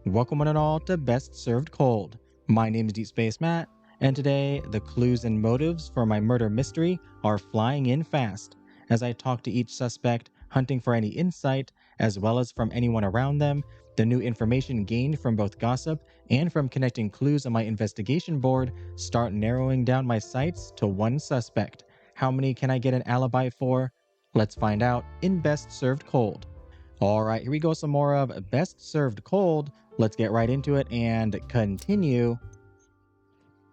Welcome one and all to Best Served Cold. My name is Deep Space Matt, and today the clues and motives for my murder mystery are flying in fast as I talk to each suspect, hunting for any insight as well as from anyone around them, the new information gained from both gossip and from connecting clues on my investigation board start narrowing down my sights to one suspect. How many can I get an alibi for? Let's find out in Best Served Cold. Alright, here we go, some more of Best Served Cold. Let's get right into it and continue.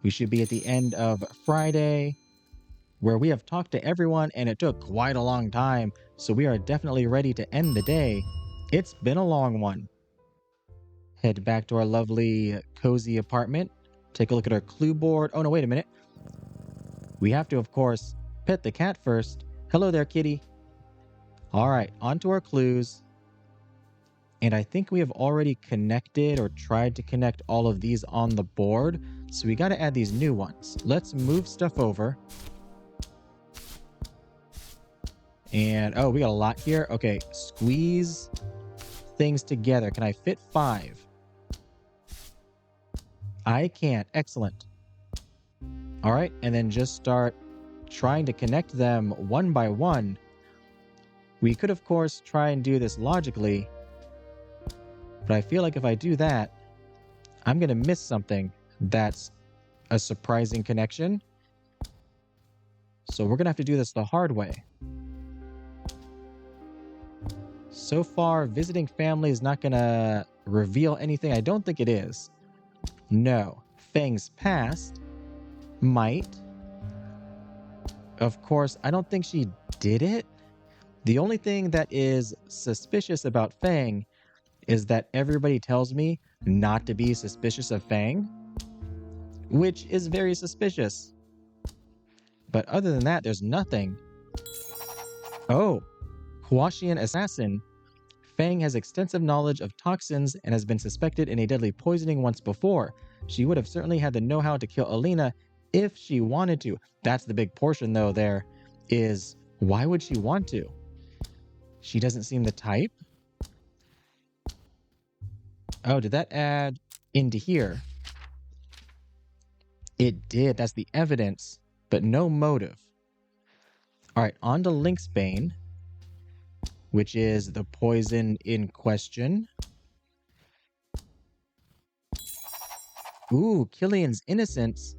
We should be at the end of Friday, where we have talked to everyone and it took quite a long time, so we are definitely ready to end the day. It's been a long one. Head back to our lovely, cozy apartment. Take a look at our clue board. Oh no, wait a minute. We have to, of course, pet the cat first. Hello there, kitty. Alright, on to our clues. And I think we have already connected or tried to connect all of these on the board. So we got to add these new ones. Let's move stuff over. And, oh, we got a lot here. Okay, squeeze things together. Can I fit 5? I can't. Excellent. All right, and then just start trying to connect them one by one. We could, of course, try and do this logically. But I feel like if I do that, I'm going to miss something that's a surprising connection. So we're going to have to do this the hard way. So far, visiting family is not going to reveal anything. I don't think it is. No. Feng's past might. Of course, I don't think she did it. The only thing that is suspicious about Feng is that everybody tells me not to be suspicious of Feng, which is very suspicious. But other than that, there's nothing. Oh, Huashian assassin. Feng has extensive knowledge of toxins and has been suspected in a deadly poisoning once before. She would have certainly had the know-how to kill Elena if she wanted to. That's the big portion, though, there is why would she want to? She doesn't seem the type. Oh, did that add into here? It did. That's the evidence, but no motive. All right, on to Lynxbane, which is the poison in question. Ooh, Killian's innocence.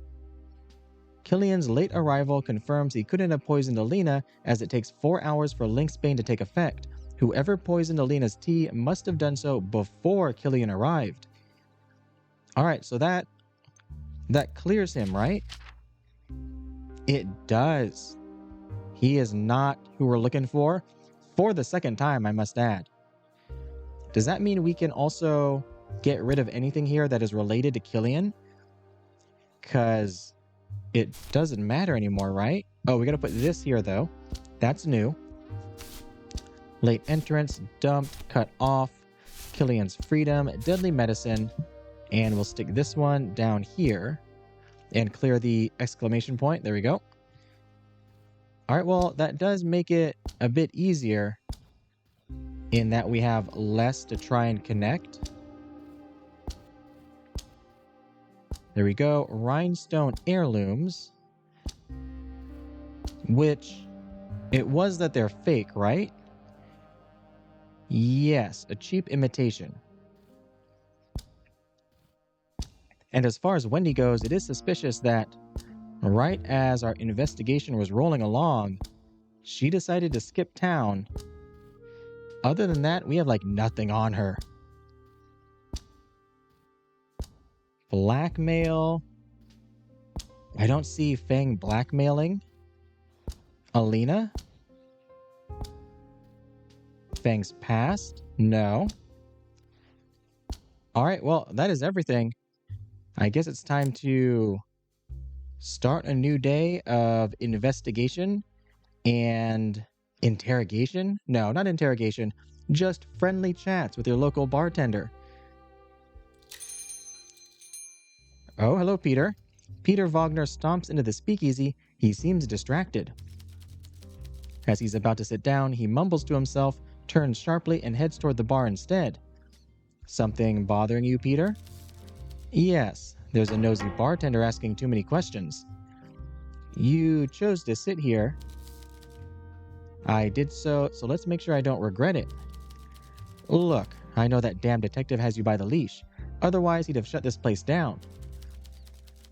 Killian's late arrival confirms he couldn't have poisoned Elena, as it takes 4 hours for Lynxbane to take effect. Whoever poisoned Elena's tea must have done so before Killian arrived. Alright, so that clears him, right? It does. He is not who we're looking for the second time, I must add. Does that mean we can also get rid of anything here that is related to Killian? Because it doesn't matter anymore, right? Oh, we gotta put this here, though. That's new. Late entrance, dumped, cut off, Killian's freedom, deadly medicine, and we'll stick this one down here and clear the exclamation point. There we go. All right, well, that does make it a bit easier in that we have less to try and connect. There we go. Rhinestone heirlooms, which it was that they're fake, right? Yes, a cheap imitation. And as far as Wendy goes, it is suspicious that right as our investigation was rolling along, she decided to skip town. Other than that, we have like nothing on her. Blackmail. I don't see Feng blackmailing Elena. Feng's past? No. Alright, well, that is everything. I guess it's time to start a new day of investigation and interrogation? No, not interrogation. Just friendly chats with your local bartender. Oh, hello, Peter. Peter Wagner stomps into the speakeasy. He seems distracted. As he's about to sit down, he mumbles to himself, turns sharply, and heads toward the bar instead. Something bothering you, Peter? Yes, there's a nosy bartender asking too many questions. You chose to sit here. I did so let's make sure I don't regret it. Look, I know that damn detective has you by the leash. Otherwise, he'd have shut this place down.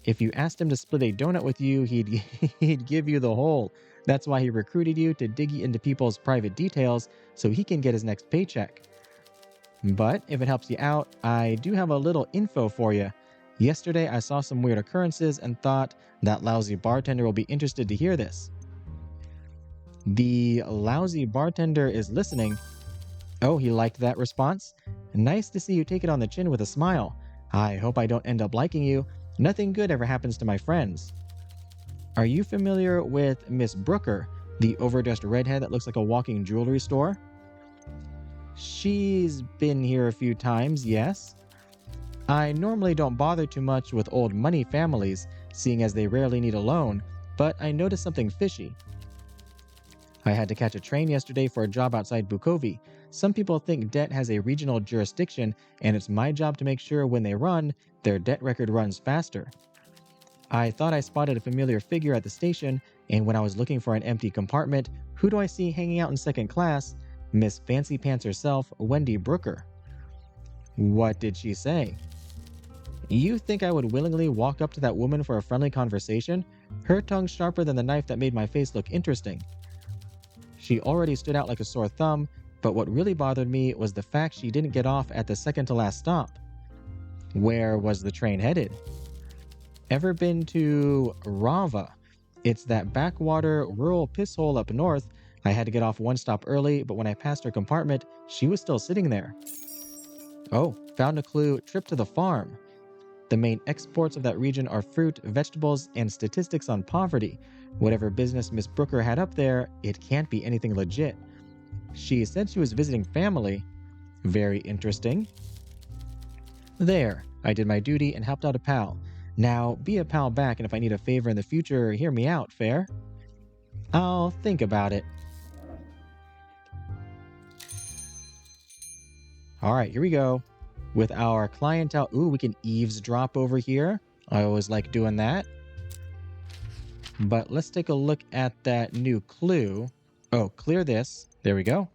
If you asked him to split a donut with you, he'd give you the whole. That's why he recruited you to dig into people's private details so he can get his next paycheck. But if it helps you out, I do have a little info for you. Yesterday, I saw some weird occurrences and thought that lousy bartender will be interested to hear this. The lousy bartender is listening. Oh, he liked that response? Nice to see you take it on the chin with a smile. I hope I don't end up liking you. Nothing good ever happens to my friends. Are you familiar with Miss Brooker, the overdressed redhead that looks like a walking jewelry store? She's been here a few times, yes. I normally don't bother too much with old money families, seeing as they rarely need a loan, but I noticed something fishy. I had to catch a train yesterday for a job outside Bukovi. Some people think debt has a regional jurisdiction, and it's my job to make sure when they run, their debt record runs faster. I thought I spotted a familiar figure at the station, and when I was looking for an empty compartment, who do I see hanging out in second class? Miss Fancy Pants herself, Wendy Brooker. What did she say? You think I would willingly walk up to that woman for a friendly conversation? Her tongue's sharper than the knife that made my face look interesting. She already stood out like a sore thumb, but what really bothered me was the fact she didn't get off at the second to last stop. Where was the train headed? Ever been to Rava? It's that backwater rural piss hole up north. I had to get off one stop early, but when I passed her compartment, she was still sitting there. Oh, found a clue, trip to the farm. The main exports of that region are fruit, vegetables, and statistics on poverty. Whatever business Miss Brooker had up there, it can't be anything legit. She said she was visiting family. Very interesting. There, I did my duty and helped out a pal. Now, be a pal back, and if I need a favor in the future, hear me out, fair? I'll think about it. Alright, here we go. With our clientele, ooh, we can eavesdrop over here. I always like doing that. But let's take a look at that new clue. Oh, clear this. There we go.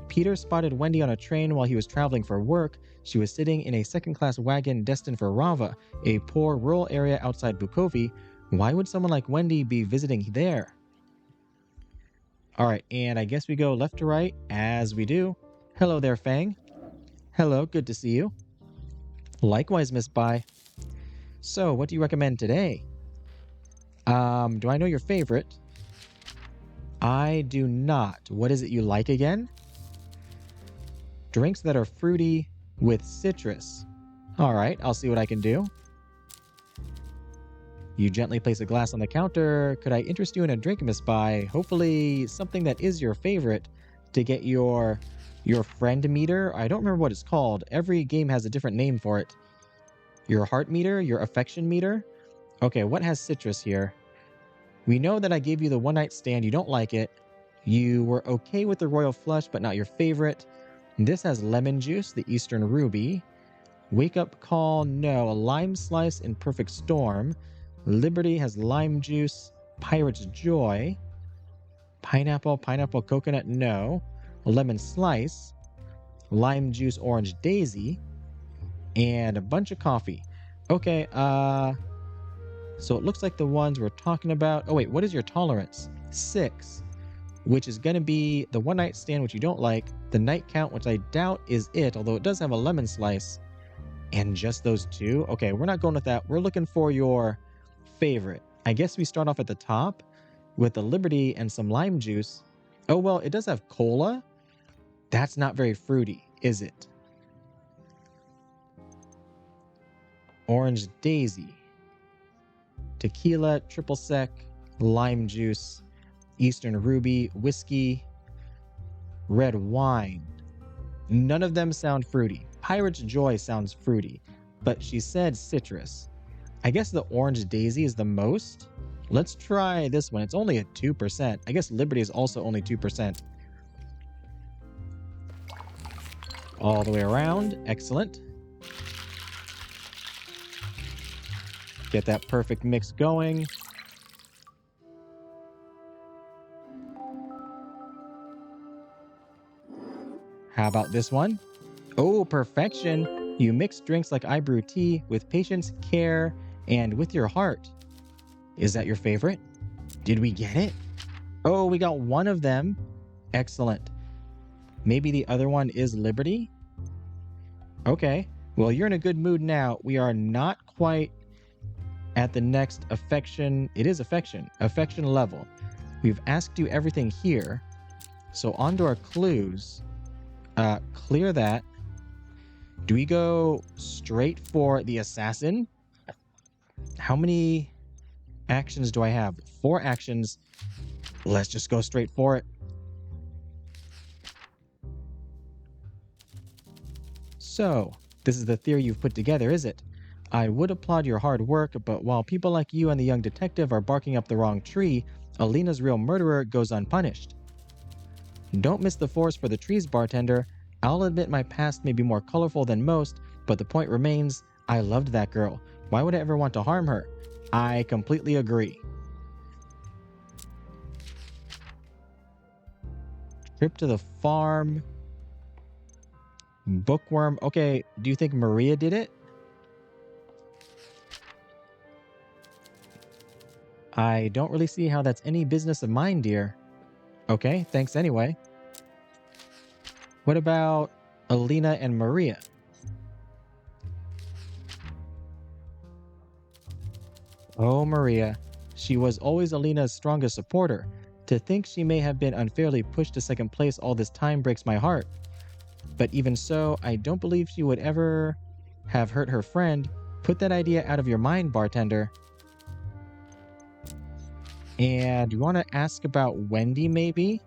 Peter spotted Wendy on a train while he was traveling for work. She was sitting in a second-class wagon destined for Rava, a poor rural area outside Bukovi. Why would someone like Wendy be visiting there? Alright, and I guess we go left to right, as we do. Hello there, Feng. Hello, good to see you. Likewise, Miss Bai. So, what do you recommend today? Do I know your favorite? I do not. What is it you like again? Drinks that are fruity with citrus. Alright, I'll see what I can do. You gently place a glass on the counter. Could I interest you in a drink, Miss Bai? Hopefully something that is your favorite to get your friend meter. I don't remember what it's called. Every game has a different name for it. Your heart meter? Your affection meter? Okay, what has citrus here? We know that I gave you the one-night stand. You don't like it. You were okay with the royal flush, but not your favorite. This has lemon juice, the Eastern Ruby. Wake up call, no. A lime slice in perfect storm. Liberty has lime juice. Pirate's joy. Pineapple coconut, no. A lemon slice. Lime juice, orange daisy. And a bunch of coffee. Okay, so it looks like the ones we're talking about. Oh wait, what is your tolerance? 6. Which is going to be the one night stand, which you don't like. The night count, which I doubt is it, although it does have a lemon slice. And just those 2? Okay, we're not going with that. We're looking for your favorite. I guess we start off at the top with the Liberty and some lime juice. Oh well, it does have cola. That's not very fruity, is it? Orange daisy. Tequila, triple sec, lime juice, Eastern Ruby, whiskey, red wine. None of them sound fruity. Pirate's Joy sounds fruity, but she said citrus. I guess the orange daisy is the most. Let's try this one. It's only at 2%. I guess Liberty is also only 2%. All the way around. Excellent. Get that perfect mix going. How about this one? Oh, perfection. You mix drinks like I brew tea with patience, care, and with your heart. Is that your favorite? Did we get it? Oh, we got one of them. Excellent. Maybe the other one is Liberty? Okay. Well, you're in a good mood now. We are not quite at the next affection. It is affection level. We've asked you everything here. So on to our clues. Clear that. Do we go straight for the assassin? How many actions do I have? 4 actions. Let's just go straight for it. So, this is the theory you've put together, is it? I would applaud your hard work, but while people like you and the young detective are barking up the wrong tree, Elena's real murderer goes unpunished. Don't miss the forest for the trees, bartender. I'll admit my past may be more colorful than most, but the point remains, I loved that girl. Why would I ever want to harm her? I completely agree. Trip to the farm. Bookworm. Okay, do you think Maria did it? I don't really see how that's any business of mine, dear. Okay, thanks anyway. What about Elena and Maria? Oh, Maria. She was always Elena's strongest supporter. To think she may have been unfairly pushed to second place all this time breaks my heart. But even so, I don't believe she would ever have hurt her friend. Put that idea out of your mind, bartender. And you want to ask about Wendy, maybe?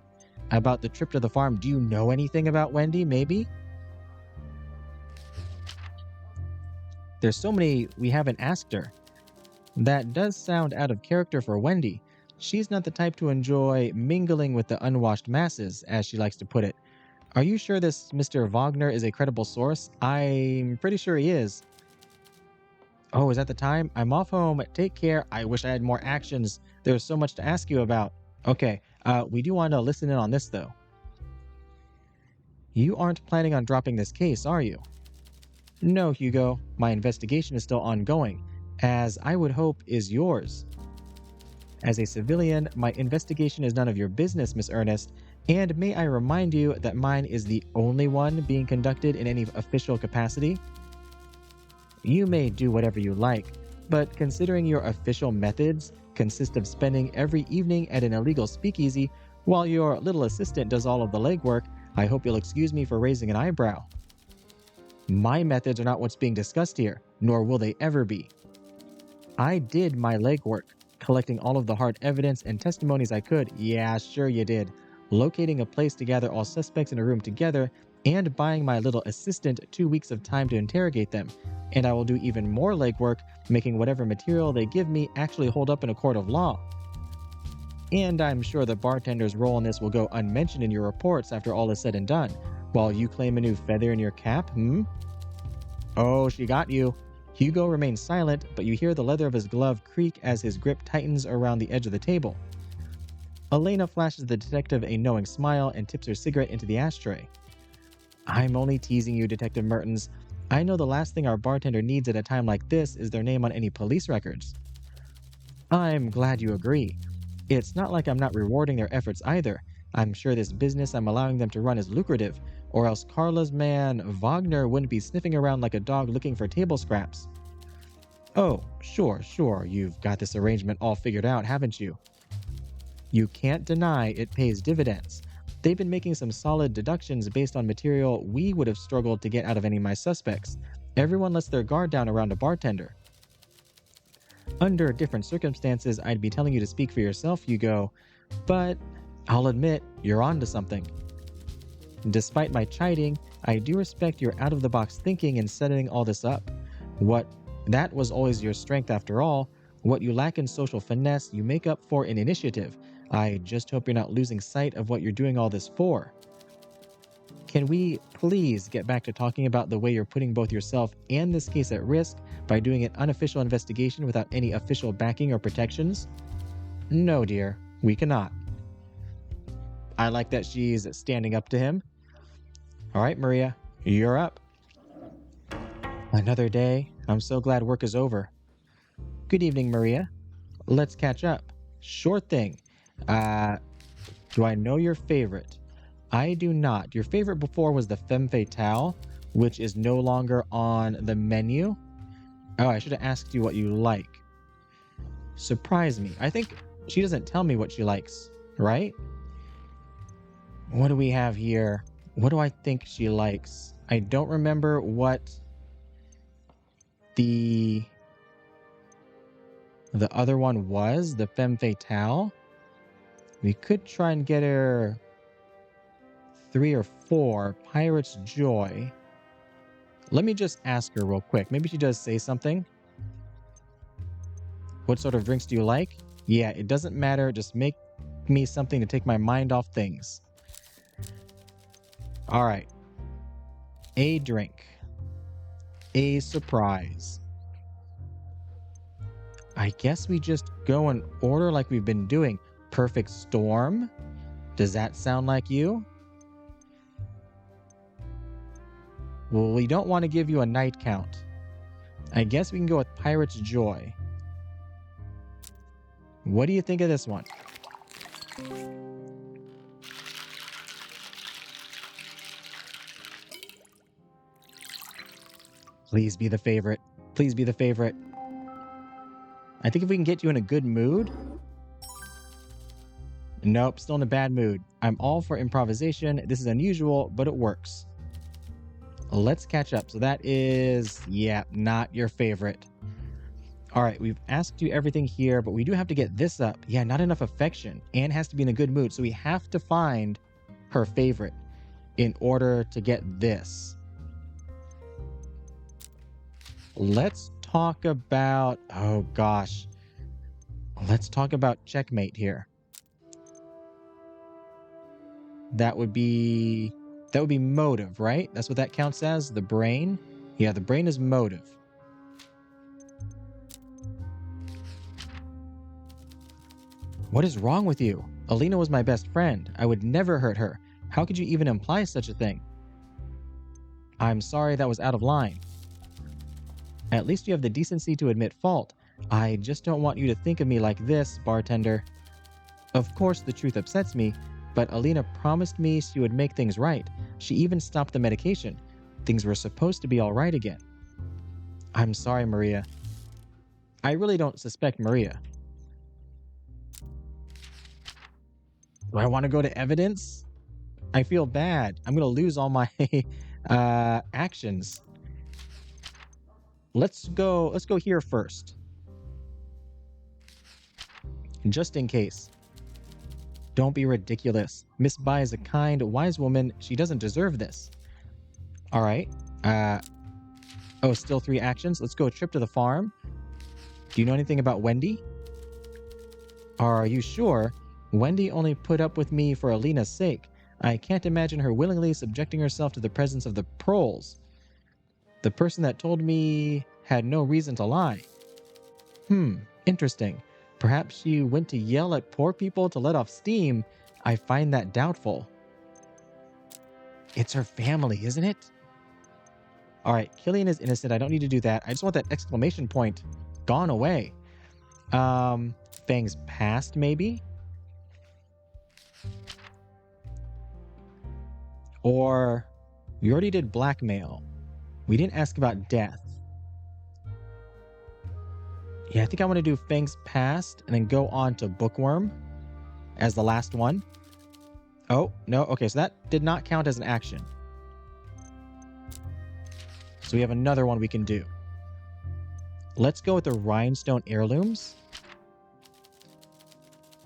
About the trip to the farm. Do you know anything about Wendy, maybe? There's so many we haven't asked her. That does sound out of character for Wendy. She's not the type to enjoy mingling with the unwashed masses, as she likes to put it. Are you sure this Mr. Wagner is a credible source? I'm pretty sure he is. Oh, is that the time? I'm off home. Take care. I wish I had more actions. There's so much to ask you about. Okay, we do want to listen in on this, though. You aren't planning on dropping this case, are you? No, Hugo. My investigation is still ongoing, as I would hope is yours. As a civilian, my investigation is none of your business, Miss Earnest, and may I remind you that mine is the only one being conducted in any official capacity? You may do whatever you like, but considering your official methods consist of spending every evening at an illegal speakeasy while your little assistant does all of the legwork, I hope you'll excuse me for raising an eyebrow. My methods are not what's being discussed here, nor will they ever be. I did my legwork, collecting all of the hard evidence and testimonies I could. Yeah, sure you did. Locating a place to gather all suspects in a room together, and buying my little assistant 2 weeks of time to interrogate them. And I will do even more legwork, making whatever material they give me actually hold up in a court of law. And I'm sure the bartender's role in this will go unmentioned in your reports after all is said and done, while you claim a new feather in your cap, Oh, she got you. Hugo remains silent, but you hear the leather of his glove creak as his grip tightens around the edge of the table. Elena flashes the detective a knowing smile and tips her cigarette into the ashtray. I'm only teasing you, Detective Mertens. I know the last thing our bartender needs at a time like this is their name on any police records. I'm glad you agree. It's not like I'm not rewarding their efforts either. I'm sure this business I'm allowing them to run is lucrative, or else Carla's man, Wagner, wouldn't be sniffing around like a dog looking for table scraps. Oh, sure, you've got this arrangement all figured out, haven't you? You can't deny it pays dividends. They've been making some solid deductions based on material we would have struggled to get out of any of my suspects. Everyone lets their guard down around a bartender. Under different circumstances, I'd be telling you to speak for yourself, Hugo, but I'll admit, you're onto something. Despite my chiding, I do respect your out-of-the-box thinking in setting all this up. That was always your strength after all. What you lack in social finesse, you make up for in initiative. I just hope you're not losing sight of what you're doing all this for. Can we please get back to talking about the way you're putting both yourself and this case at risk by doing an unofficial investigation without any official backing or protections? No, dear, we cannot. I like that she's standing up to him. All right, Maria, you're up. Another day. I'm so glad work is over. Good evening, Maria. Let's catch up. Sure thing. Do I know your favorite? I do not. Your favorite before was the femme fatale, which is no longer on the menu. Oh, I should have asked you what you like. Surprise me. I think she doesn't tell me what she likes, right? What do we have here? What do I think she likes? I don't remember what the other one was, the femme fatale. We could try and get her 3 or 4. Pirate's Joy. Let me just ask her real quick. Maybe she does say something. What sort of drinks do you like? Yeah, it doesn't matter. Just make me something to take my mind off things. All right. A drink. A surprise. I guess we just go in order like we've been doing. Perfect Storm. Does that sound like you? Well, we don't want to give you a night count. I guess we can go with Pirate's Joy. What do you think of this one? Please be the favorite. Please be the favorite. I think if we can get you in a good mood. Nope, still in a bad mood. I'm all for improvisation. This is unusual, but it works. Let's catch up. So that is, yeah, not your favorite. All right, we've asked you everything here, but we do have to get this up. Yeah, not enough affection. Anne has to be in a good mood, so we have to find her favorite in order to get this. Let's talk about, oh gosh. Let's talk about checkmate here. That would be motive, right? That's what that counts as, the brain. Yeah, the brain is motive. What is wrong with you? Elena was my best friend. I would never hurt her. How could you even imply such a thing? I'm sorry, that was out of line. At least you have the decency to admit fault. I just don't want you to think of me like this, bartender. Of course, the truth upsets me, but Elena promised me she would make things right. She even stopped the medication. Things were supposed to be all right again. I'm sorry, Maria. I really don't suspect Maria. Do I want to go to evidence? I feel bad. I'm going to lose all my actions. Let's go here first. Just in case. Don't be ridiculous. Miss Bai is a kind, wise woman. She doesn't deserve this. All right. Oh, still 3 actions. Let's go a trip to the farm. Do you know anything about Wendy? Are you sure? Wendy only put up with me for Elena's sake. I can't imagine her willingly subjecting herself to the presence of the proles. The person that told me had no reason to lie. Interesting. Perhaps she went to yell at poor people to let off steam. I find that doubtful. It's her family, isn't it? All right, Killian is innocent. I don't need to do that. I just want that exclamation point gone away. Feng's past, maybe? Or we already did blackmail. We didn't ask about death. Yeah, I think I want to do Feng's past and then go on to Bookworm as the last one. Oh, no. Okay, so that did not count as an action. So we have another one we can do. Let's go with the rhinestone heirlooms.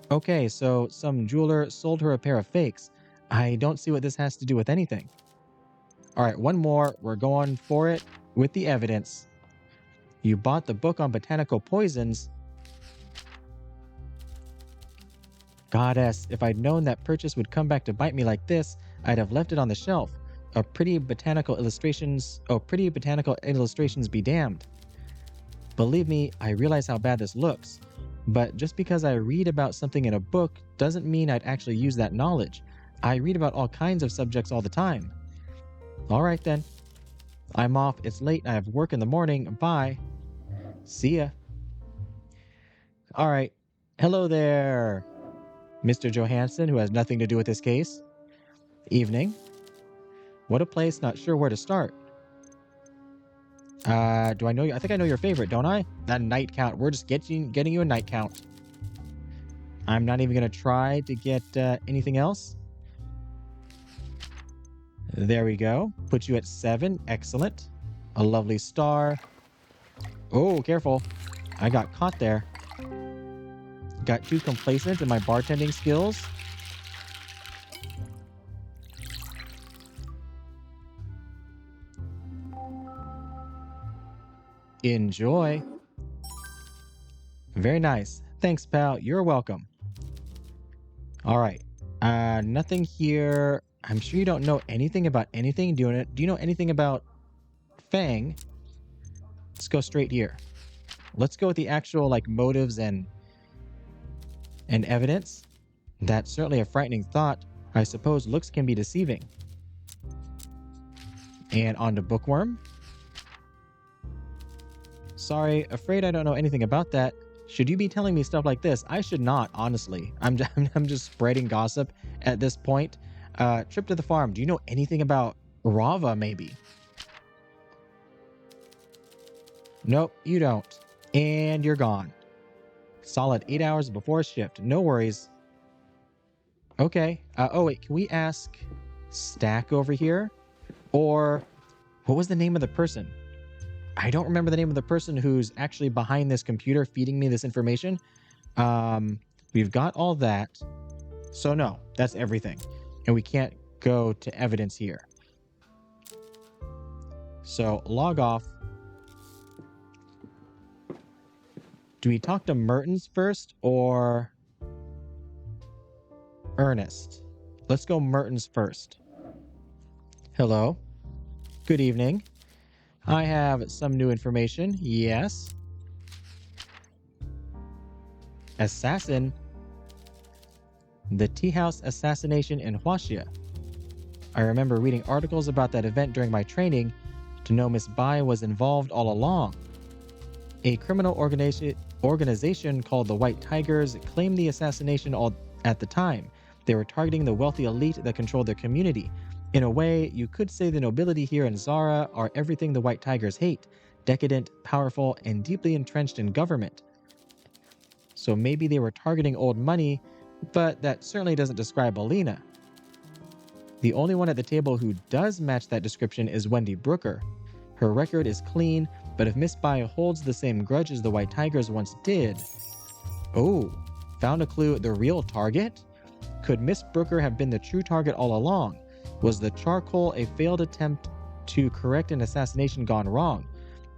Okay, so some jeweler sold her a pair of fakes. I don't see what this has to do with anything. All right, one more. We're going for it with the evidence. You bought the book on botanical poisons. Goddess, if I'd known that purchase would come back to bite me like this, I'd have left it on the shelf. pretty botanical illustrations be damned. Believe me, I realize how bad this looks, but just because I read about something in a book doesn't mean I'd actually use that knowledge. I read about all kinds of subjects all the time. All right then. I'm off. It's late. I have work in the morning. Bye. See ya. All right. Hello there, Mr. Johannson, who has nothing to do with this case. Evening. What a place. Not sure where to start. Do I know you? I think I know your favorite, don't I? That night count. We're just getting you a night count. I'm not even going to try to get anything else. There we go. Put you at 7. Excellent. A lovely star. Oh, careful. I got caught there. Got too complacent in my bartending skills. Enjoy. Very nice. Thanks, pal. You're welcome. All right. Nothing here. I'm sure you don't know anything about anything. Do you know anything about Feng? Let's go straight here. Let's go with the actual motives and evidence. That's certainly a frightening thought. I suppose looks can be deceiving. And on to Bookworm. Sorry, afraid I don't know anything about that. Should you be telling me stuff like this? I should not, honestly. I'm just spreading gossip at this point. Trip to the farm. Do you know anything about Rava, maybe? Nope, you don't. And you're gone. Solid 8 hours before shift. No worries. Okay. Oh, wait. Can we ask Stack over here? Or what was the name of the person? I don't remember the name of the person who's actually behind this computer feeding me this information. We've got all that. So no, that's everything. And we can't go to evidence here. So log off. Do we talk to Mertens first or Earnest? Let's go Mertens first. Hello. Good evening. I have some new information. Yes. Assassin. The tea house assassination in Huaxia. I remember reading articles about that event during my training to know Miss Bai was involved all along. A criminal organization called the White Tigers claimed the assassination at the time. They were targeting the wealthy elite that controlled their community. In a way, you could say the nobility here in Zara are everything the White Tigers hate, decadent, powerful, and deeply entrenched in government. So maybe they were targeting old money, but that certainly doesn't describe Elena. The only one at the table who does match that description is Wendy Brooker. Her record is clean, but if Miss Bai holds the same grudge as the White Tigers once did... Oh, found a clue, the real target? Could Miss Brooker have been the true target all along? Was the charcoal a failed attempt to correct an assassination gone wrong?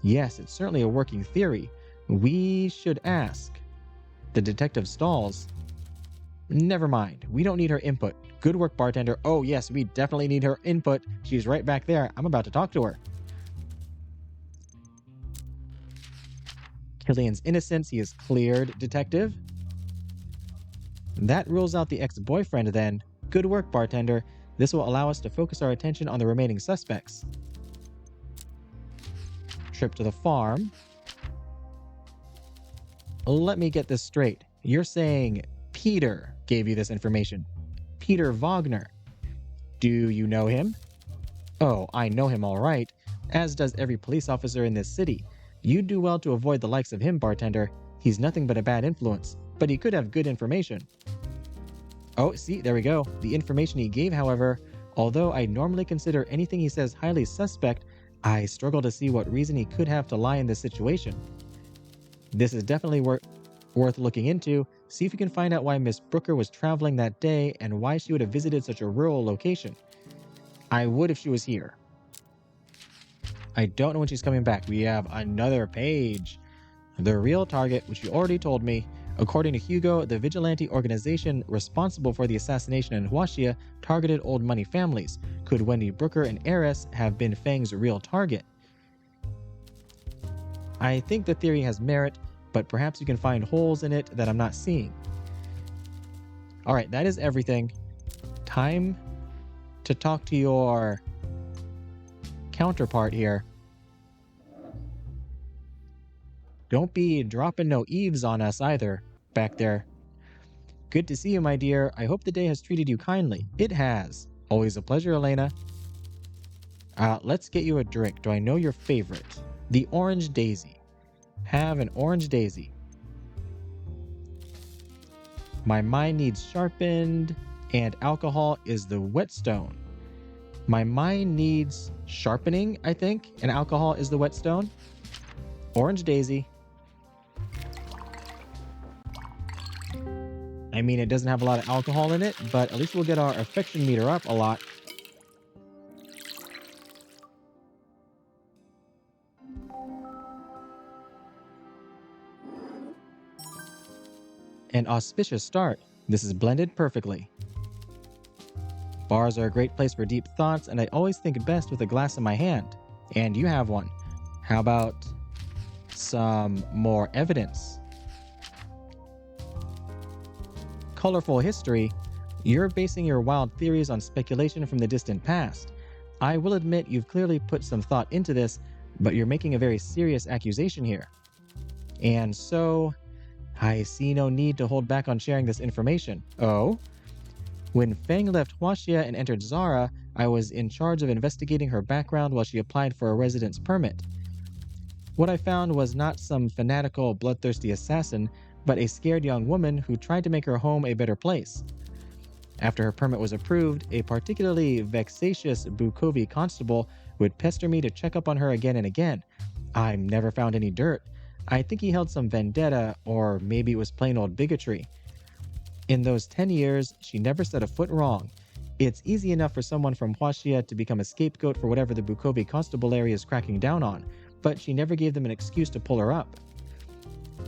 Yes, it's certainly a working theory. We should ask. The detective stalls. Never mind. We don't need her input. Good work, bartender. Oh, yes, we definitely need her input. She's right back there. I'm about to talk to her. Killian's innocence. He is cleared, detective. That rules out the ex-boyfriend then. Good work, bartender. This will allow us to focus our attention on the remaining suspects. Trip to the farm. Let me get this straight. You're saying Peter gave you this information. Peter Wagner. Do you know him? Oh, I know him all right, as does every police officer in this city. You'd do well to avoid the likes of him, bartender. He's nothing but a bad influence, but he could have good information. Oh, see, there we go. The information he gave, however, although I normally consider anything he says highly suspect, I struggle to see what reason he could have to lie in this situation. This is definitely worth looking into. See if you can find out why Miss Brooker was traveling that day and why she would have visited such a rural location. I would if she was here. I don't know when she's coming back. We have another page. The real target, which you already told me. According to Hugo, the vigilante organization responsible for the assassination in Huaxia targeted old money families. Could Wendy Brooker and Heiress have been Feng's real target? I think the theory has merit, but perhaps you can find holes in it that I'm not seeing. Alright, that is everything. Time to talk to your counterpart here. Don't be dropping no eaves on us either, back there. Good to see you, my dear. I hope the day has treated you kindly. It has. Always a pleasure, Elena. Let's get you a drink. Do I know your favorite? The Orange Daisy. Have an Orange Daisy. My mind needs sharpened, and alcohol is the whetstone. My mind needs sharpening, I think, and alcohol is the whetstone. Orange Daisy. I mean, it doesn't have a lot of alcohol in it, but at least we'll get our affection meter up a lot. An auspicious start. This is blended perfectly. Bars are a great place for deep thoughts, and I always think best with a glass in my hand. And you have one. How about some more evidence? Colorful history. You're basing your wild theories on speculation from the distant past. I will admit you've clearly put some thought into this, but you're making a very serious accusation here. And so, I see no need to hold back on sharing this information. Oh? When Feng left Huaxia and entered Zara, I was in charge of investigating her background while she applied for a residence permit. What I found was not some fanatical, bloodthirsty assassin, but a scared young woman who tried to make her home a better place. After her permit was approved, a particularly vexatious Bukovi constable would pester me to check up on her again and again. I never found any dirt. I think he held some vendetta, or maybe it was plain old bigotry. In those 10 years, she never said a foot wrong. It's easy enough for someone from Huaxia to become a scapegoat for whatever the Bukovi constabulary is cracking down on, but she never gave them an excuse to pull her up.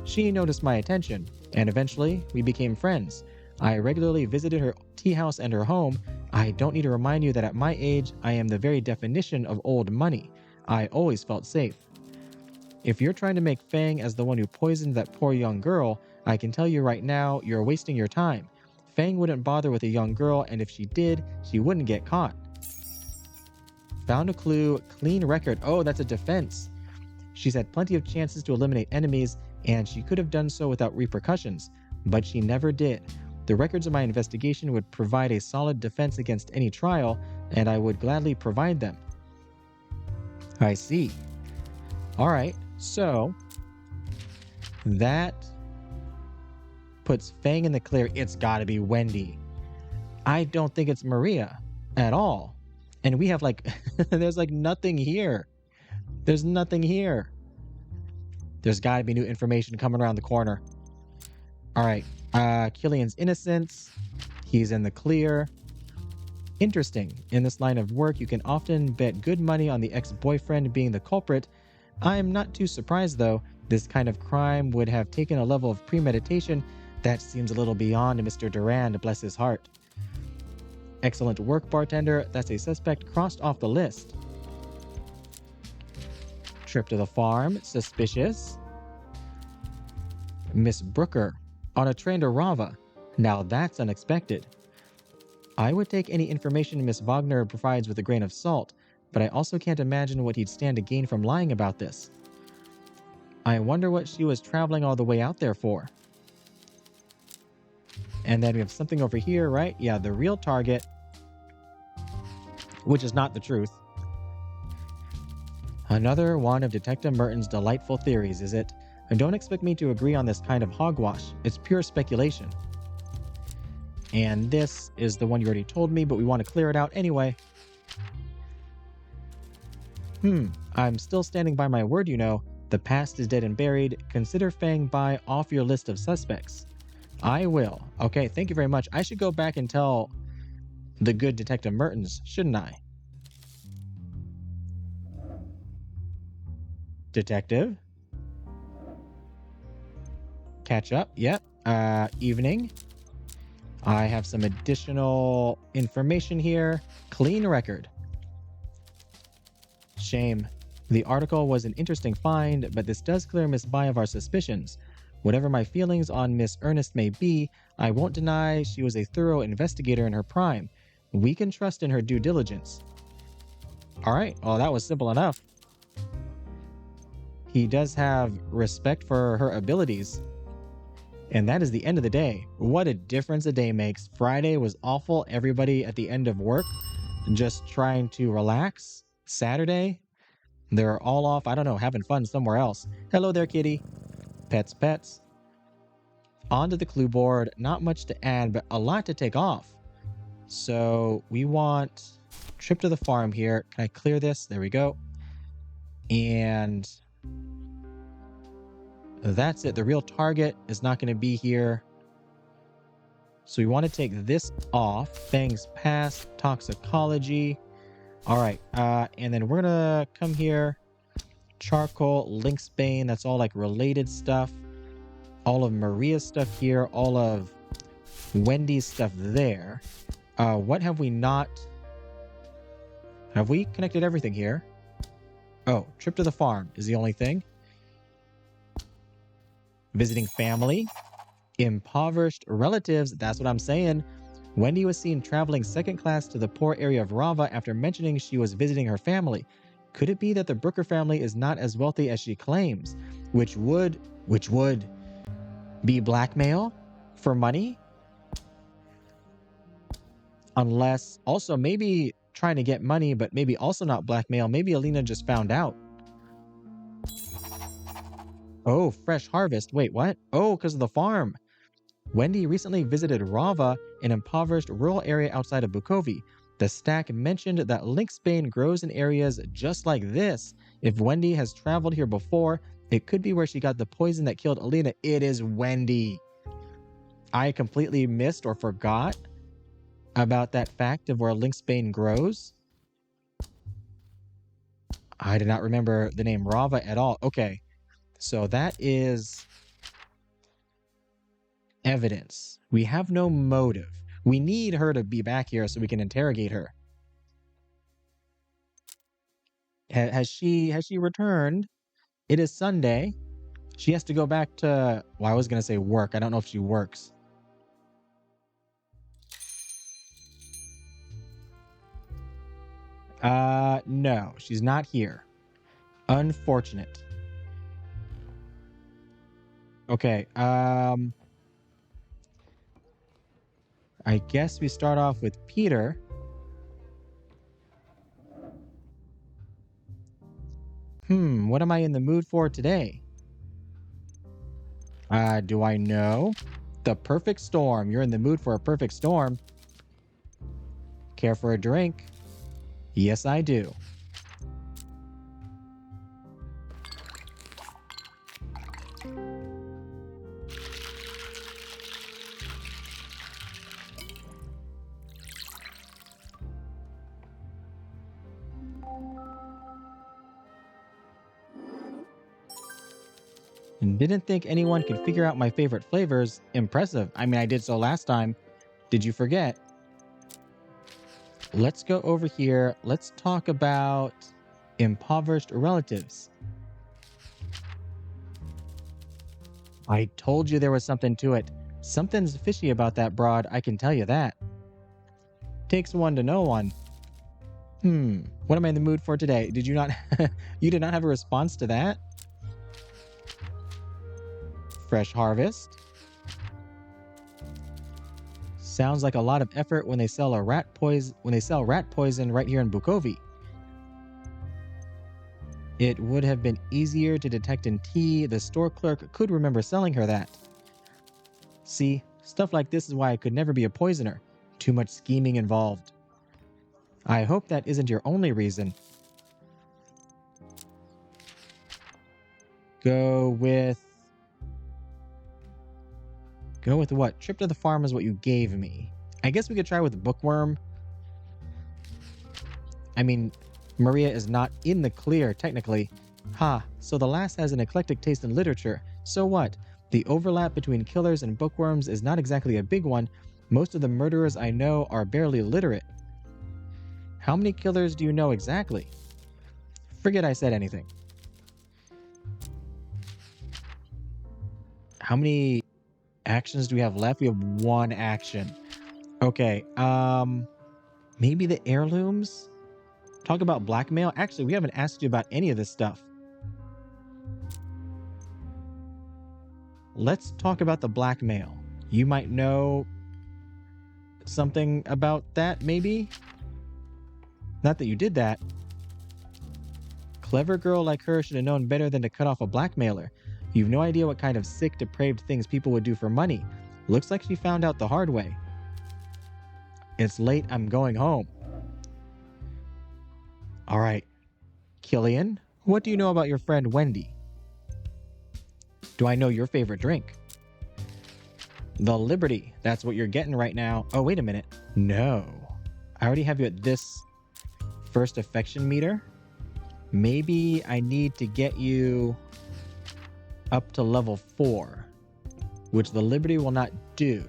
She noticed my attention, and eventually we became friends. I regularly visited her tea house and her home. I don't need to remind you that at my age, I am the very definition of old money. I always felt safe. If you're trying to make Feng as the one who poisoned that poor young girl, I can tell you right now, you're wasting your time. Feng wouldn't bother with a young girl, and if she did, she wouldn't get caught. Found a clue, clean record. Oh, that's a defense. She's had plenty of chances to eliminate enemies, and she could have done so without repercussions, but she never did. The records of my investigation would provide a solid defense against any trial, and I would gladly provide them. I see. All right, so that puts Feng in the clear. It's gotta be Wendy. I don't think it's Maria at all. And we have like, there's like nothing here. There's nothing here. There's gotta be new information coming around the corner. All right, Killian's innocence. He's in the clear. Interesting. In this line of work, you can often bet good money on the ex-boyfriend being the culprit. I'm not too surprised though. This kind of crime would have taken a level of premeditation that seems a little beyond Mr. Durand, bless his heart. Excellent work, bartender. That's a suspect crossed off the list. Trip to the farm, suspicious. Miss Brooker, on a train to Rava. Now that's unexpected. I would take any information Miss Wagner provides with a grain of salt, but I also can't imagine what he'd stand to gain from lying about this. I wonder what she was traveling all the way out there for. And then we have something over here, right? Yeah, the real target, which is not the truth. Another one of Detective Mertens' delightful theories, is it? And don't expect me to agree on this kind of hogwash. It's pure speculation. And this is the one you already told me, but we want to clear it out anyway. I'm still standing by my word, you know. The past is dead and buried. Consider Feng Bai off your list of suspects. I will. Okay, thank you very much. I should go back and tell the good Detective Mertens, shouldn't I? Detective? Catch up? Yep. Evening. I have some additional information here. Clean record. Shame. The article was an interesting find, but this does clear Miss Bai of our suspicions. Whatever my feelings on Miss Earnest may be, I won't deny she was a thorough investigator in her prime. We can trust in her due diligence. Alright, well that was simple enough. He does have respect for her abilities. And that is the end of the day. What a difference a day makes. Friday was awful. Everybody at the end of work just trying to relax. Saturday, they're all off, I don't know, having fun somewhere else. Hello there, kitty. Pets, pets. Onto the clue board. Not much to add, but a lot to take off. So we want trip to the farm here. Can I clear this? There we go. And that's it. The real target is not going to be here. So we want to take this off. Fang's past, toxicology. All right. And then we're going to come here. Charcoal, Lynxbane. That's all like related stuff. All of Maria's stuff here. All of Wendy's stuff there. What have we not? Have we connected everything here? Oh, trip to the farm is the only thing. Visiting family. Impoverished relatives. That's what I'm saying. Wendy was seen traveling second class to the poor area of Rava after mentioning she was visiting her family. Could it be that the Brooker family is not as wealthy as she claims? Which would be blackmail for money? Unless, also maybe trying to get money, but maybe also not blackmail. Maybe Elena just found out. Oh, fresh harvest. Wait, what? Oh, because of the farm. Wendy recently visited Rava, an impoverished rural area outside of Bukovi. The stack mentioned that Lynxbane grows in areas just like this. If Wendy has traveled here before, it could be where she got the poison that killed Elena. It is Wendy. I completely missed or forgot about that fact of where Lynxbane grows. I did not remember the name Rava at all. Okay, so that is evidence. We have no motive. We need her to be back here so we can interrogate her. Has she returned? It is Sunday. She has to go back to, well, I was going to say work. I don't know if she works. No, she's not here. Unfortunate. Okay, I guess we start off with Peter. What am I in the mood for today? Do I know? The perfect storm. You're in the mood for a perfect storm. Care for a drink? Yes, I do. Didn't think anyone could figure out my favorite flavors. Impressive. I mean, I did so last time. Did you forget? Let's go over here. Let's talk about impoverished relatives. I told you there was something to it. Something's fishy about that broad, I can tell you that. Takes one to know one. What am I in the mood for today? Did you not you did not have a response to that? Fresh harvest. Sounds like a lot of effort when they sell rat poison right here in Bukovi. It would have been easier to detect in tea. The store clerk could remember selling her that. See, stuff like this is why I could never be a poisoner. Too much scheming involved. I hope that isn't your only reason. Go with what? Trip to the farm is what you gave me. I guess we could try with bookworm. I mean, Maria is not in the clear, technically. So the lass has an eclectic taste in literature. So what? The overlap between killers and bookworms is not exactly a big one. Most of the murderers I know are barely literate. How many killers do you know exactly? Forget I said anything. How many actions do we have left? We have one action. Okay, maybe the heirlooms? Talk about blackmail? Actually, we haven't asked you about any of this stuff. Let's talk about the blackmail. You might know something about that, maybe? Not that you did that. Clever girl like her should have known better than to cut off a blackmailer. You've no idea what kind of sick, depraved things people would do for money. Looks like she found out the hard way. It's late, I'm going home. All right. Killian, what do you know about your friend Wendy? Do I know your favorite drink? The Liberty. That's what you're getting right now. Oh, wait a minute. No. I already have you at this first affection meter. Maybe I need to get you up to level 4, which the Liberty will not do.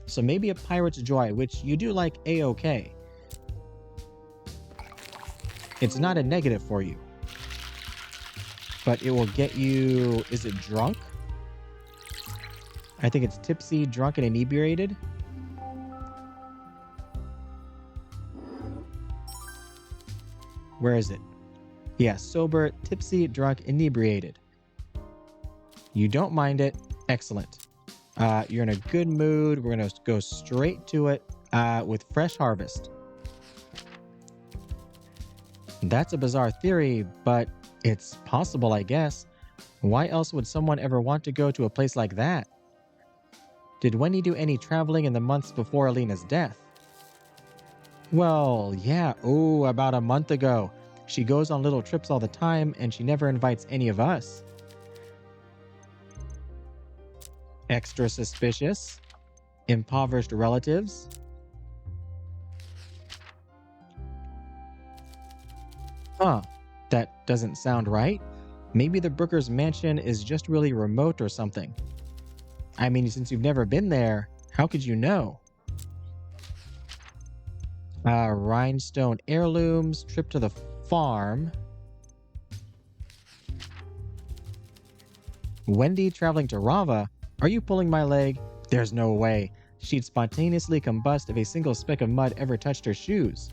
So maybe a Pirate's Joy, which you do like A-OK. It's not a negative for you, but it will get you, is it drunk? I think it's tipsy, drunk, and inebriated. Where is it? Yeah, sober, tipsy, drunk, inebriated. You don't mind it. Excellent. You're in a good mood. We're going to go straight to it with Fresh Harvest. That's a bizarre theory, but it's possible, I guess. Why else would someone ever want to go to a place like that? Did Wendy do any traveling in the months before Elena's death? Well, yeah. Oh, about a month ago. She goes on little trips all the time, and she never invites any of us. Extra suspicious. Impoverished relatives. Huh. That doesn't sound right. Maybe the Brooker's mansion is just really remote or something. I mean, since you've never been there, how could you know? Rhinestone heirlooms, trip to the farm. Wendy traveling to Rava? Are you pulling my leg? There's no way. She'd spontaneously combust if a single speck of mud ever touched her shoes.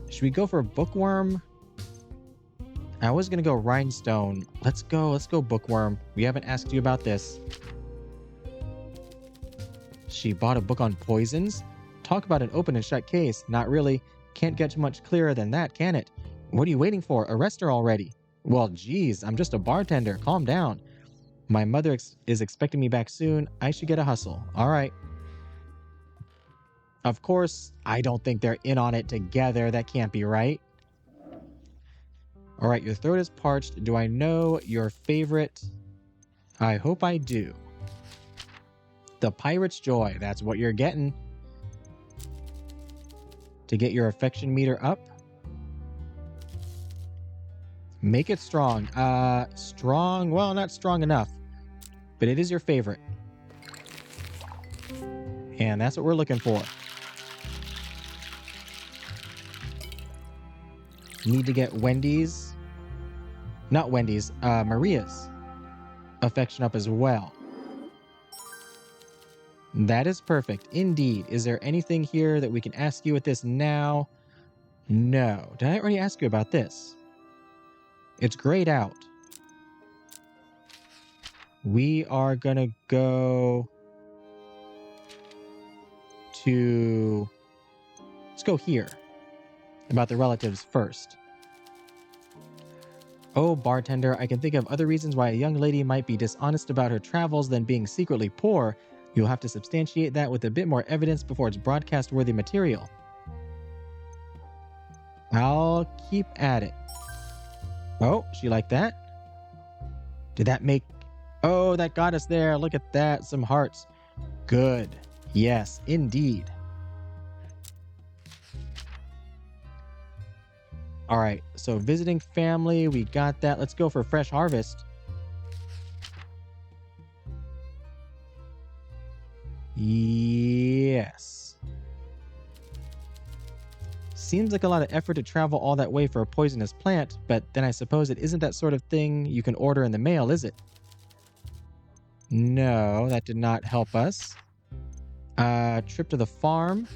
Should we go for bookworm? I was gonna go rhinestone. Let's go bookworm. We haven't asked you about this. She bought a book on poisons? Talk about an open and shut case. Not really. Can't get much clearer than that, can it? What are you waiting for? Arrest her already. Well, geez, I'm just a bartender. Calm down. My mother is expecting me back soon. I should get a hustle. All right. Of course, I don't think they're in on it together. That can't be right. All right, your throat is parched. Do I know your favorite? I hope I do. The Pirate's Joy. That's what you're getting. To get your affection meter up. Make it strong. Strong. Well, not strong enough. But it is your favorite. And that's what we're looking for. Need to get Wendy's. Not Wendy's. Maria's affection up as well. That is perfect. Indeed. Is there anything here that we can ask you with this now? No. Did I already ask you about this? It's grayed out. We are gonna go to... Let's go here. About the relatives first. Oh, bartender, I can think of other reasons why a young lady might be dishonest about her travels than being secretly poor. You'll have to substantiate that with a bit more evidence before it's broadcast-worthy material. I'll keep at it. Oh, she liked that? Did that make... Oh, that got us there. Look at that. Some hearts. Good. Yes, indeed. All right, so visiting family, we got that. Let's go for Fresh Harvest. Yes. Seems like a lot of effort to travel all that way for a poisonous plant, but then I suppose it isn't that sort of thing you can order in the mail, is it? No, that did not help us. Trip to the farm.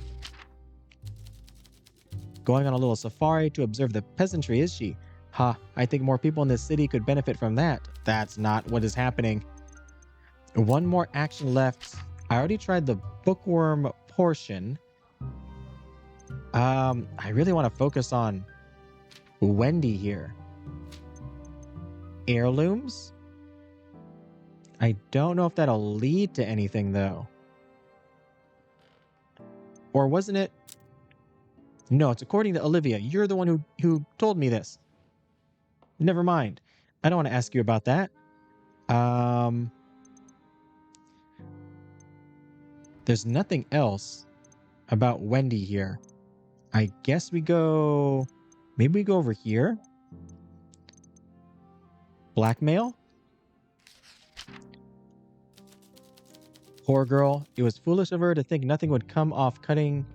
Going on a little safari to observe the peasantry, is she? Ha, I think more people in this city could benefit from that. That's not what is happening. One more action left. I already tried the bookworm portion. I really want to focus on Wendy here. Heirlooms? I don't know if that'll lead to anything, though. Or wasn't it? No, it's according to Olivia. You're the one who told me this. Never mind. I don't want to ask you about that. There's nothing else about Wendy here. I guess we go... Maybe we go over here? Blackmail? Poor girl. It was foolish of her to think nothing would come of cutting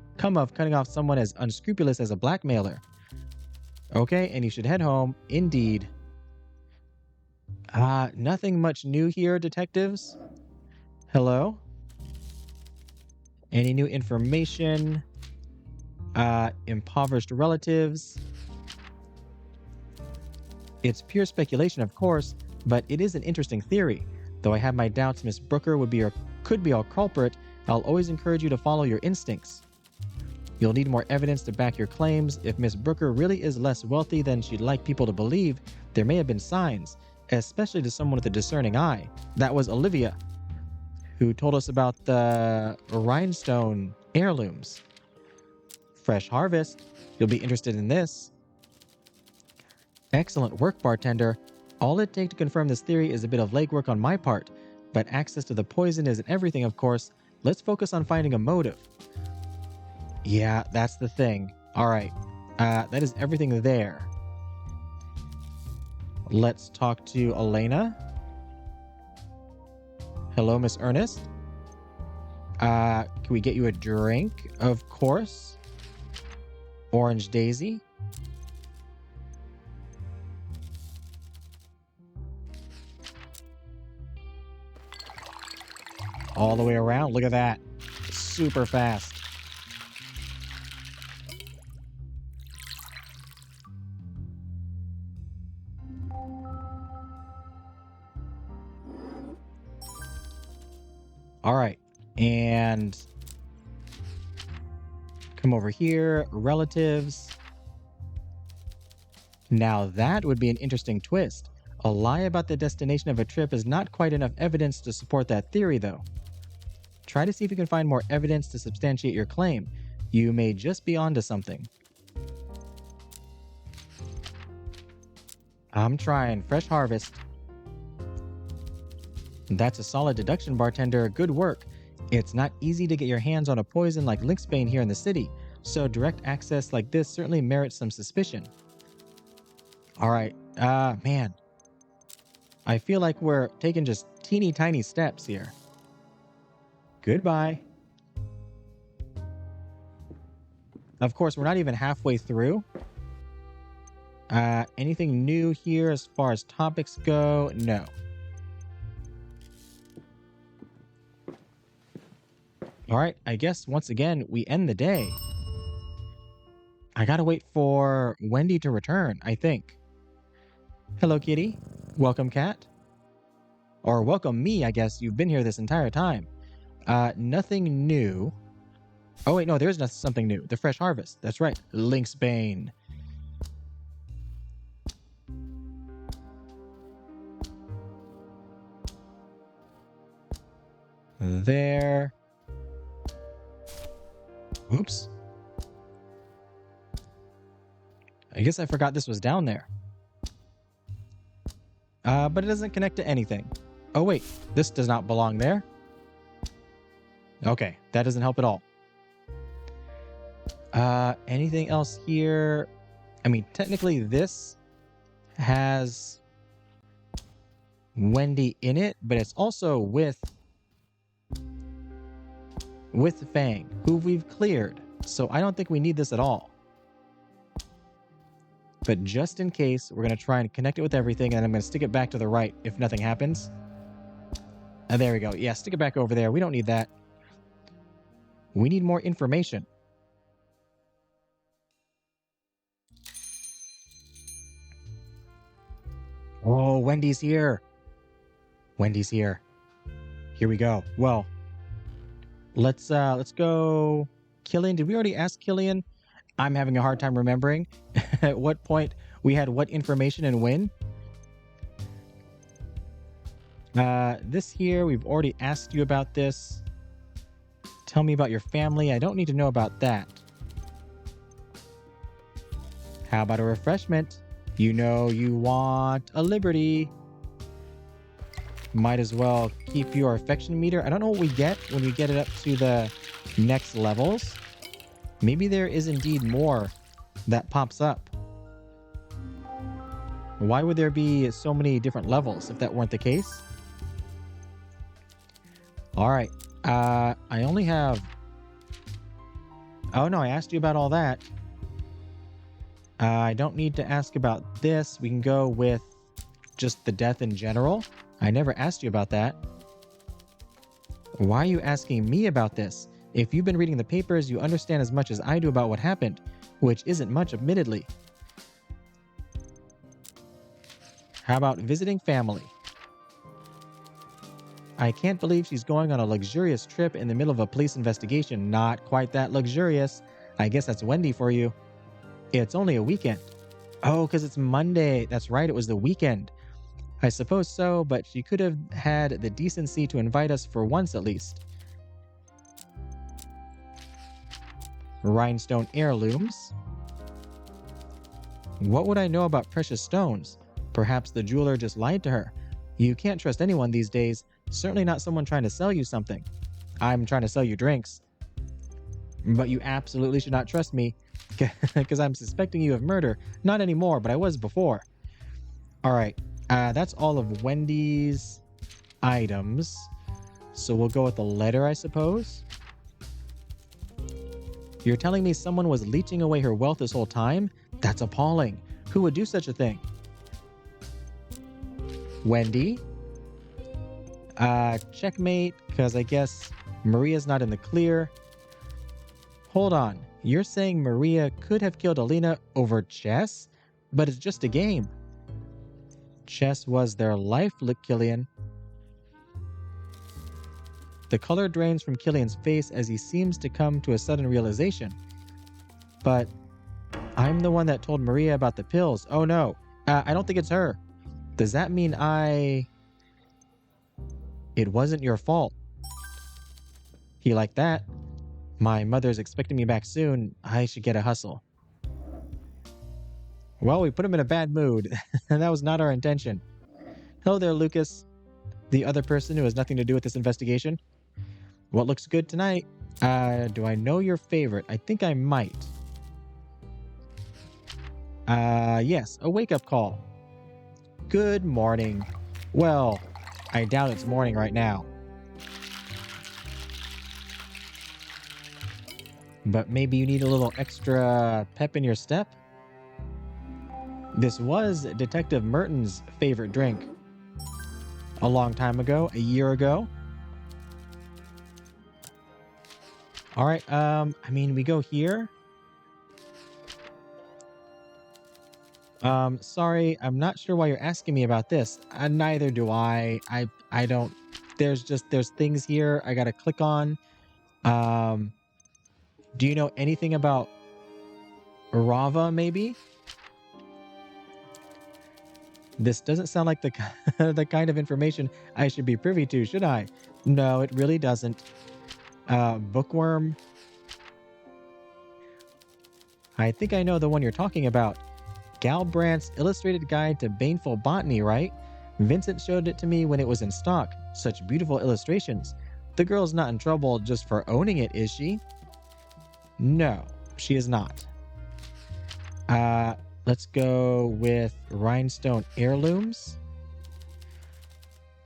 off someone as unscrupulous as a blackmailer. Okay, and you should head home. Indeed. Nothing much new here, detectives. Hello? Any new information? Impoverished relatives. It's pure speculation, of course, but it is an interesting theory. Though I have my doubts Miss Brooker could be our culprit, I'll always encourage you to follow your instincts. You'll need more evidence to back your claims. If Miss Brooker really is less wealthy than she'd like people to believe, there may have been signs, especially to someone with a discerning eye. That was Olivia, who told us about the rhinestone heirlooms. Fresh harvest. You'll be interested in this. Excellent work, bartender. All it takes to confirm this theory is a bit of legwork on my part, but access to the poison isn't everything, of course. Let's focus on finding a motive. Yeah, that's the thing. All right. That is everything there. Let's talk to Elena. Hello, Miss Earnest. Can we get you a drink? Of course. Orange Daisy. All the way around. Look at that. Super fast. All right. And come over here. Relatives. Now that would be an interesting twist. A lie about the destination of a trip is not quite enough evidence to support that theory, though. Try to see if you can find more evidence to substantiate your claim. You may just be onto something. I'm trying. Fresh harvest. That's a solid deduction, bartender. Good work. It's not easy to get your hands on a poison like lynxbane here in the city, so direct access like this certainly merits some suspicion. All right. Man. I feel like we're taking just teeny tiny steps here. Goodbye. Of course, we're not even halfway through. Anything new here as far as topics go? No. All right, I guess once again, we end the day. I gotta wait for Wendy to return, I think. Hello, kitty. Welcome, cat. Or welcome me, I guess. You've been here this entire time. Nothing new. Oh, wait, no, there's something new. The fresh harvest. That's right. Lynxbane. There. Oops. I guess I forgot this was down there. But it doesn't connect to anything. Oh, wait. This does not belong there. Okay, that doesn't help at all. Anything else here? I mean, technically this has Wendy in it, but it's also with with Fang, who we've cleared, so I don't think we need this at all. But just in case, we're going to try and connect it with everything, and I'm going to stick it back to the right if nothing happens. There we go. Yeah, stick it back over there. We don't need that. We need more information. Oh, Wendy's here. Wendy's here. Here we go. Well, let's go. Killian, did we already ask Killian? I'm having a hard time remembering at what point we had what information and when. This here, we've already asked you about this. Tell me about your family. I don't need to know about that. How about a refreshment? You know you want a liberty. Might as well keep your affection meter. I don't know what we get when we get it up to the next levels. Maybe there is indeed more that pops up. Why would there be so many different levels if that weren't the case? All right. I only have... Oh, no, I asked you about all that. I don't need to ask about this. We can go with just the death in general. I never asked you about that. Why are you asking me about this? If you've been reading the papers, you understand as much as I do about what happened, which isn't much, admittedly. How about visiting family? I can't believe she's going on a luxurious trip in the middle of a police investigation. Not quite that luxurious. I guess that's Wendy for you. It's only a weekend. Oh, because it's Monday. That's right, it was the weekend. I suppose so, but she could have had the decency to invite us for once at least. Rhinestone heirlooms. What would I know about precious stones? Perhaps the jeweler just lied to her. You can't trust anyone these days, certainly not someone trying to sell you something. I'm trying to sell you drinks. But you absolutely should not trust me, because I'm suspecting you of murder. Not anymore, but I was before. All right, that's all of Wendy's items. So we'll go with the letter, I suppose. You're telling me someone was leeching away her wealth this whole time? That's appalling. Who would do such a thing? Wendy? Checkmate, because I guess Maria's not in the clear. Hold on. You're saying Maria could have killed Elena over chess? But it's just a game. Chess was their life, Killian. The color drains from Killian's face as he seems to come to a sudden realization. But I'm the one that told Maria about the pills. Oh no, I don't think it's her. Does that mean It wasn't your fault. He like that? My mother's expecting me back soon. I should get a hustle. Well, we put him in a bad mood. That was not our intention. Hello there, Lucas. The other person who has nothing to do with this investigation. What looks good tonight? Do I know your favorite? I think I might. Yes, a wake-up call. Good morning. Well, I doubt it's morning right now. But maybe you need a little extra pep in your step? This was Detective Mertens' favorite drink. A long time ago, a year ago. All right, we go here. Sorry, I'm not sure why you're asking me about this. Neither do I. I don't, there's things here I gotta click on. Do you know anything about Rava, maybe? This doesn't sound like the kind of information I should be privy to, should I? No, it really doesn't. Bookworm. I think I know the one you're talking about. Galbrandt's Illustrated Guide to Baneful Botany, right? Vincent showed it to me when it was in stock. Such beautiful illustrations. The girl's not in trouble just for owning it, is she? No, she is not. Let's go with Rhinestone Heirlooms.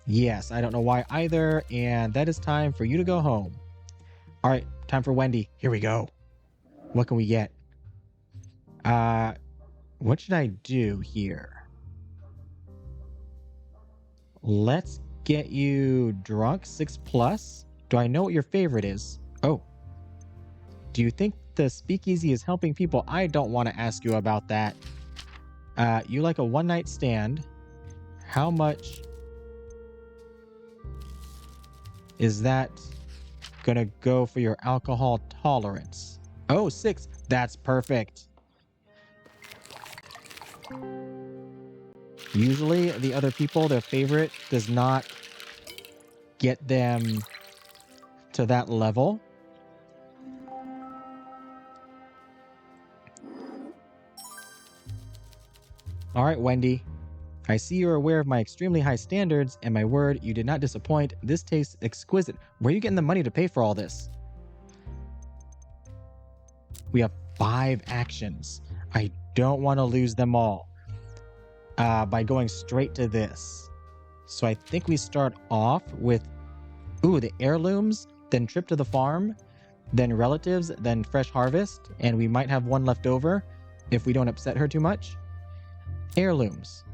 Yes, I don't know why either, and that is time for you to go home. All right, time for Wendy. Here we go. What can we get? What should I do here? Let's get you drunk, 6+. Do I know what your favorite is? Oh. Do you think the speakeasy is helping people? I don't want to ask you about that. You like a one-night stand. How much is that gonna go for your alcohol tolerance? Oh, 6. That's perfect. Usually the other people, their favorite does not get them to that level. All right, Wendy. I see you're aware of my extremely high standards, and my word, you did not disappoint. This tastes exquisite. Where are you getting the money to pay for all this? We have 5 actions. I don't want to lose them all by going straight to this. So I think we start off with, the heirlooms, then trip to the farm, then relatives, then fresh harvest, and we might have one left over if we don't upset her too much. Heirlooms.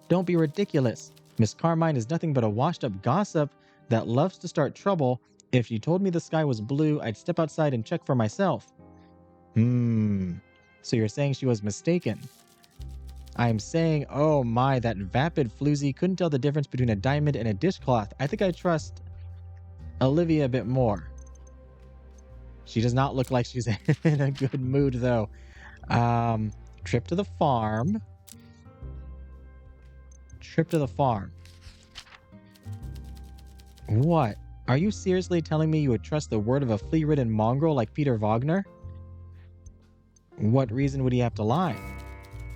Don't be ridiculous. Miss Carmine is nothing but a washed-up gossip that loves to start trouble. If she told me the sky was blue, I'd step outside and check for myself. So you're saying she was mistaken. I'm saying, oh my, that vapid floozy couldn't tell the difference between a diamond and a dishcloth. I think I trust Olivia a bit more. She does not look like she's in a good mood, though. Trip to the farm. Trip to the farm. What? Are you seriously telling me you would trust the word of a flea-ridden mongrel like Peter Wagner? What reason would he have to lie?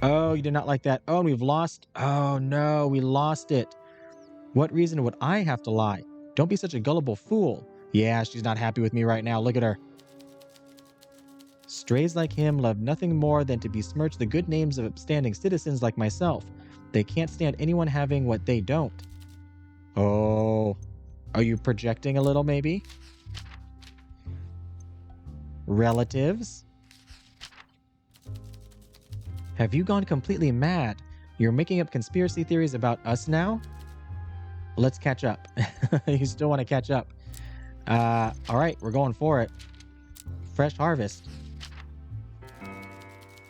Oh, you did not like that. Oh, and we've lost. Oh, no, we lost it. What reason would I have to lie? Don't be such a gullible fool. Yeah, she's not happy with me right now. Look at her. Strays like him love nothing more than to besmirch the good names of upstanding citizens like myself. They can't stand anyone having what they don't. Oh, are you projecting a little, maybe? Relatives? Have you gone completely mad? You're making up conspiracy theories about us now? Let's catch up. You still want to catch up. All right, we're going for it. Fresh harvest.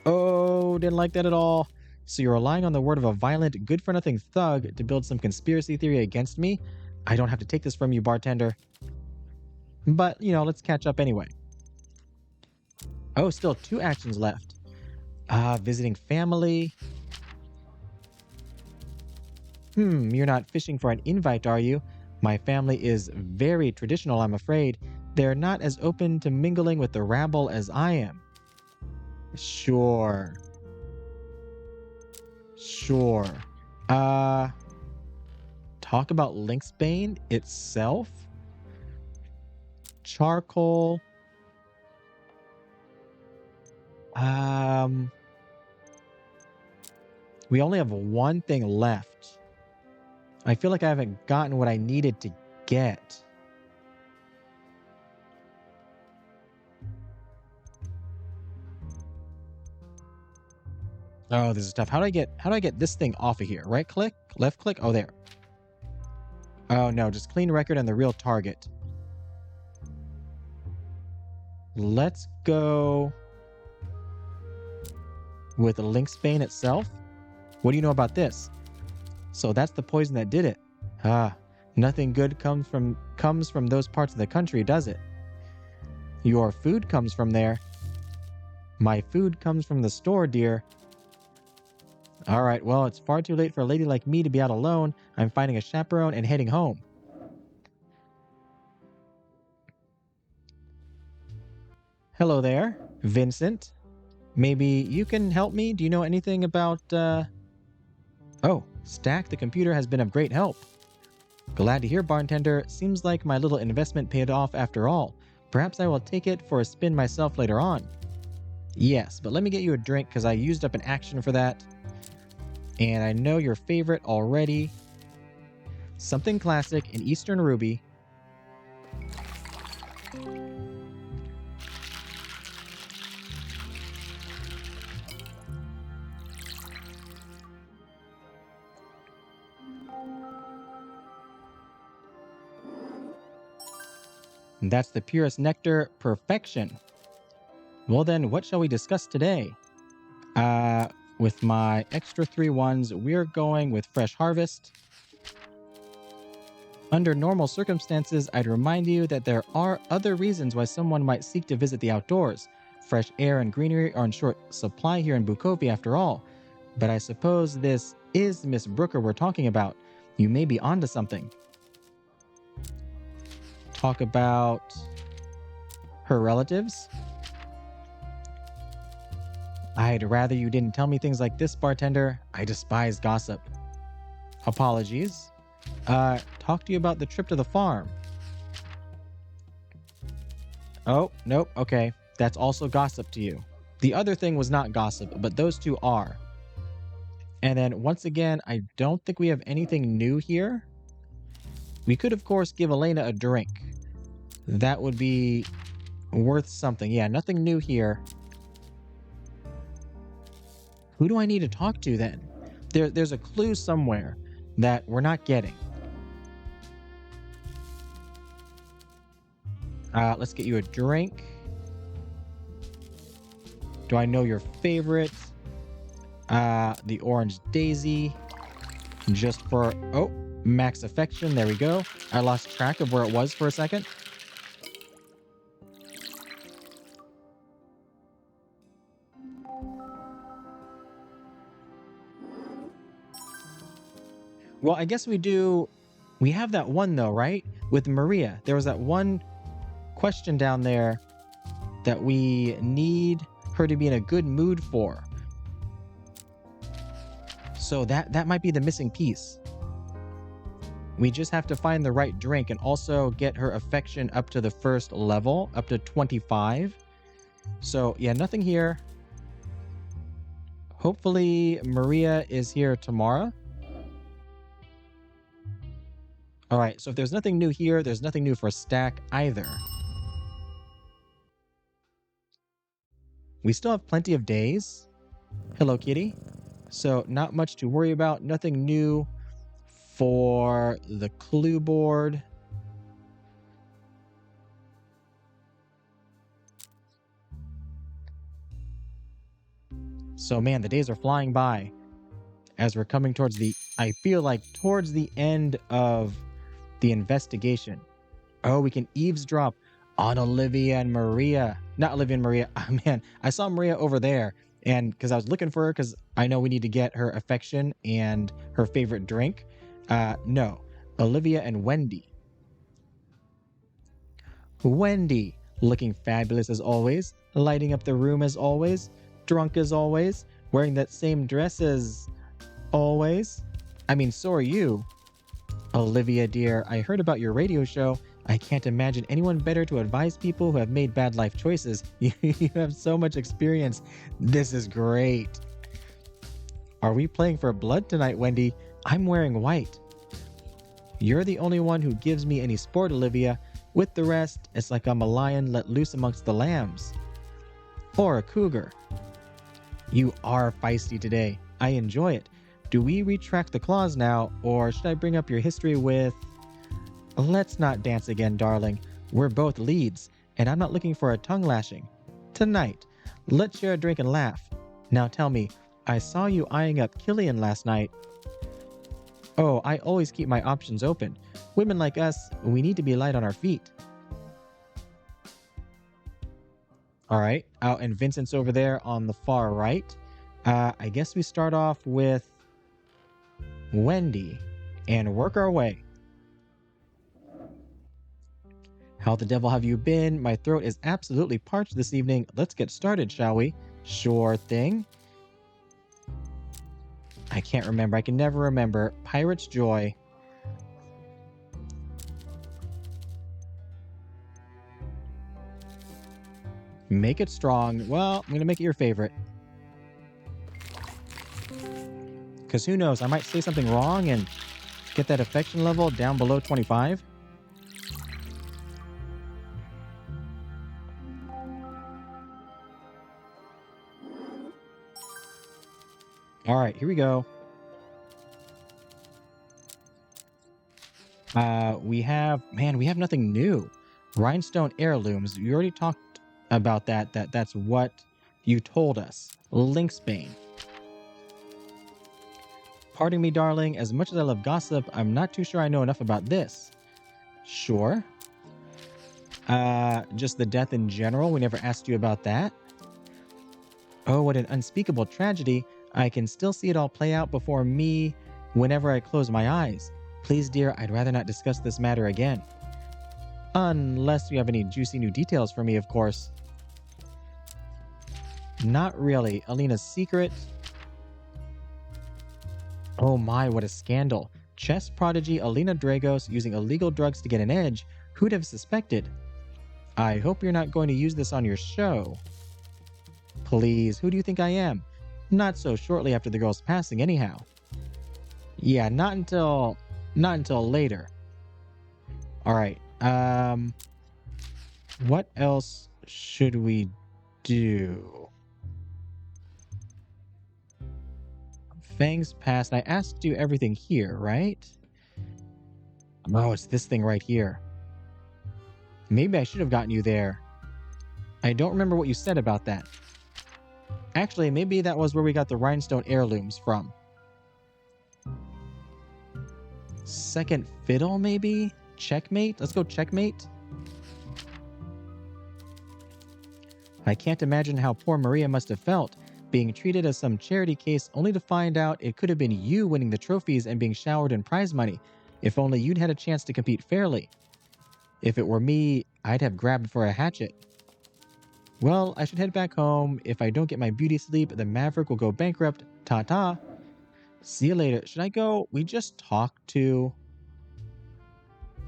Oh, didn't like that at all. So you're relying on the word of a violent, good-for-nothing thug to build some conspiracy theory against me? I don't have to take this from you, bartender. But, let's catch up anyway. Oh, still 2 actions left. Visiting family. You're not fishing for an invite, are you? My family is very traditional, I'm afraid. They're not as open to mingling with the rabble as I am. Sure. Talk about Lynxbane itself? Charcoal. We only have one thing left. I feel like I haven't gotten what I needed to get. Oh, this is tough. How do I get this thing off of here? Right click? Left click? Oh, there. Oh no, just clean record and the real target. Let's go with Lynxbane itself. What do you know about this? So that's the poison that did it. Nothing good comes from those parts of the country, does it? Your food comes from there. My food comes from the store, dear. All right, well, it's far too late for a lady like me to be out alone. I'm finding a chaperone and heading home. Hello there, Vincent. Maybe you can help me? Do you know anything about, Oh, Stack, the computer has been of great help. Glad to hear, bartender. Seems like my little investment paid off after all. Perhaps I will take it for a spin myself later on. Yes, but let me get you a drink because I used up an action for that. And I know your favorite already. Something classic, an Eastern Ruby. That's the purest nectar, perfection. Well then, what shall we discuss today? With my extra 3 ones, we're going with Fresh Harvest. Under normal circumstances, I'd remind you that there are other reasons why someone might seek to visit the outdoors. Fresh air and greenery are in short supply here in Bukovi after all. But I suppose this is Miss Brooker we're talking about. You may be onto something. Talk about her relatives? I'd rather you didn't tell me things like this, bartender. I despise gossip. Apologies. Talk to you about the trip to the farm. Oh, nope, okay. That's also gossip to you. The other thing was not gossip, but those two are. And then once again, I don't think we have anything new here. We could, of course, give Elena a drink. That would be worth something. Yeah, nothing new here. Who do I need to talk to then? There's a clue somewhere that we're not getting. Let's get you a drink. Do I know your favorite? The Orange Daisy. Just for... Oh, Max Affection. There we go. I lost track of where it was for a second. Well, I guess we do... We have that one, though, right? With Maria. There was that one question down there that we need her to be in a good mood for. So that might be the missing piece. We just have to find the right drink and also get her affection up to the first level, up to 25. So, yeah, nothing here. Hopefully Maria is here tomorrow. All right, so if there's nothing new here, there's nothing new for Stack either. We still have plenty of days. Hello, kitty. So not much to worry about. Nothing new for the clue board. So man, the days are flying by as we're coming towards the, I feel like towards the end of the investigation. Oh, we can eavesdrop on Olivia and Maria. Not Olivia and Maria. Oh, man, I saw Maria over there. And because I was looking for her, because I know we need to get her affection and her favorite drink. No, Olivia and Wendy. Wendy, looking fabulous as always, lighting up the room as always, drunk as always, wearing that same dress as always. I mean, so are you. Olivia, dear, I heard about your radio show. I can't imagine anyone better to advise people who have made bad life choices. You have so much experience. This is great. Are we playing for blood tonight, Wendy? I'm wearing white. You're the only one who gives me any sport, Olivia. With the rest, it's like I'm a lion let loose amongst the lambs. Or a cougar. You are feisty today. I enjoy it. Do we retract the claws now, or should I bring up your history with... Let's not dance again, darling. We're both leads, and I'm not looking for a tongue lashing. Tonight, let's share a drink and laugh. Now tell me, I saw you eyeing up Killian last night. Oh, I always keep my options open. Women like us, we need to be light on our feet. All right, and Vincent's over there on the far right. I guess we start off with Wendy and work our way. How the devil have you been? My throat is absolutely parched this evening. Let's get started, shall we? Sure thing. I can't remember. I can never remember. Pirate's Joy. Make it strong. Well, I'm going to make it your favorite. Because who knows? I might say something wrong and get that affection level down below 25. All right, here we go. We have nothing new. Rhinestone heirlooms. You already talked about that. That's what you told us. Lynxbane. Pardon me, darling. As much as I love gossip, I'm not too sure I know enough about this. Sure. Just the death in general. We never asked you about that. Oh, what an unspeakable tragedy. I can still see it all play out before me whenever I close my eyes. Please, dear, I'd rather not discuss this matter again. Unless you have any juicy new details for me, of course. Not really. Elena's secret. Oh my, what a scandal. Chess prodigy Elena Dragos using illegal drugs to get an edge. Who'd have suspected? I hope you're not going to use this on your show. Please, who do you think I am? Not so shortly after the girl's passing, anyhow. Yeah, not until later. All right. What else should we do? Fang's passed. I asked you everything here, right? Oh, it's this thing right here. Maybe I should have gotten you there. I don't remember what you said about that. Actually, maybe that was where we got the rhinestone heirlooms from. Second fiddle, maybe? Checkmate? Let's go checkmate. I can't imagine how poor Maria must have felt, being treated as some charity case only to find out it could have been you winning the trophies and being showered in prize money. If only you'd had a chance to compete fairly. If it were me, I'd have grabbed for a hatchet. Well, I should head back home. If I don't get my beauty sleep, the Maverick will go bankrupt. Ta-ta. See you later. Should I go? We just talked to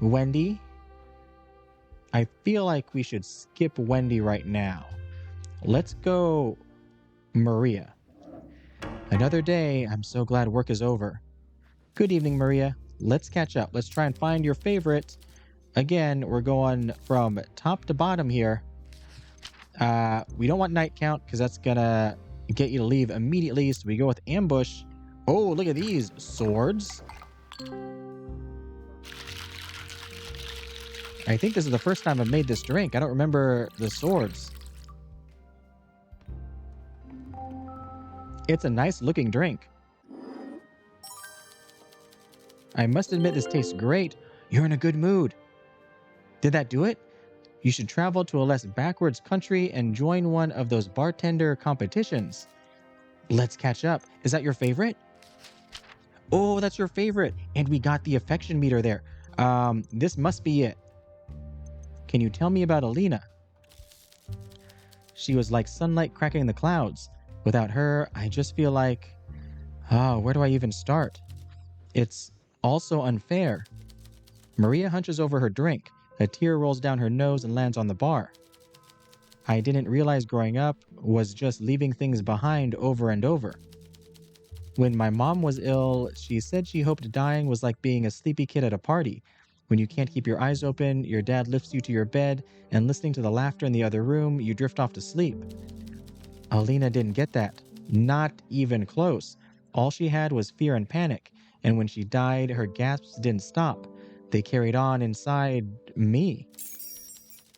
Wendy. I feel like we should skip Wendy right now. Let's go Maria. Another day. I'm so glad work is over. Good evening, Maria. Let's catch up. Let's try and find your favorite. Again, we're going from top to bottom here. We don't want night count because that's gonna get you to leave immediately. So we go with ambush. Oh, look at these swords. I think this is the first time I've made this drink. I don't remember the swords. It's a nice looking drink. I must admit this tastes great. You're in a good mood. Did that do it? You should travel to a less backwards country and join one of those bartender competitions. Let's catch up. Is that your favorite? Oh, that's your favorite. And we got the affection meter there. This must be it. Can you tell me about Elena? She was like sunlight cracking the clouds. Without her, I just feel like... where do I even start? It's also unfair. Maria hunches over her drink. A tear rolls down her nose and lands on the bar. I didn't realize growing up was just leaving things behind over and over. When my mom was ill, she said she hoped dying was like being a sleepy kid at a party. When you can't keep your eyes open, your dad lifts you to your bed, and listening to the laughter in the other room, you drift off to sleep. Elena didn't get that. Not even close. All she had was fear and panic, and when she died, her gasps didn't stop. They carried on inside me.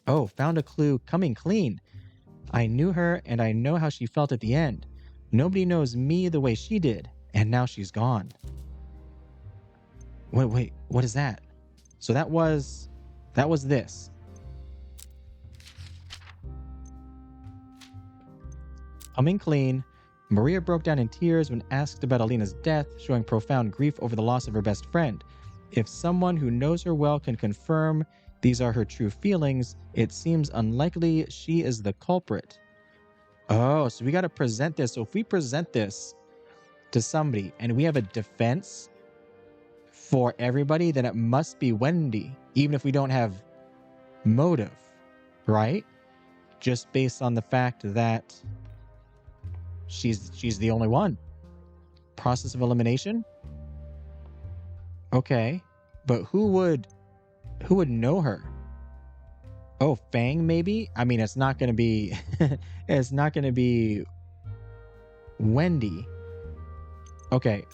Oh, found a clue. Coming clean. I knew her and I know how she felt at the end. Nobody knows me the way she did, and now she's gone. Wait, what is that? So that was this. Coming clean. Maria broke down in tears when asked about Elena's death, showing profound grief over the loss of her best friend. If someone who knows her well can confirm these are her true feelings, it seems unlikely she is the culprit. Oh, so we got to present this. So if we present this to somebody and we have a defense for everybody, then it must be Wendy, even if we don't have motive, right? Just based on the fact that she's the only one. Process of elimination? Okay, but who would know her? Oh, Fang maybe? I mean, it's not going to be it's not going to be Wendy. Okay,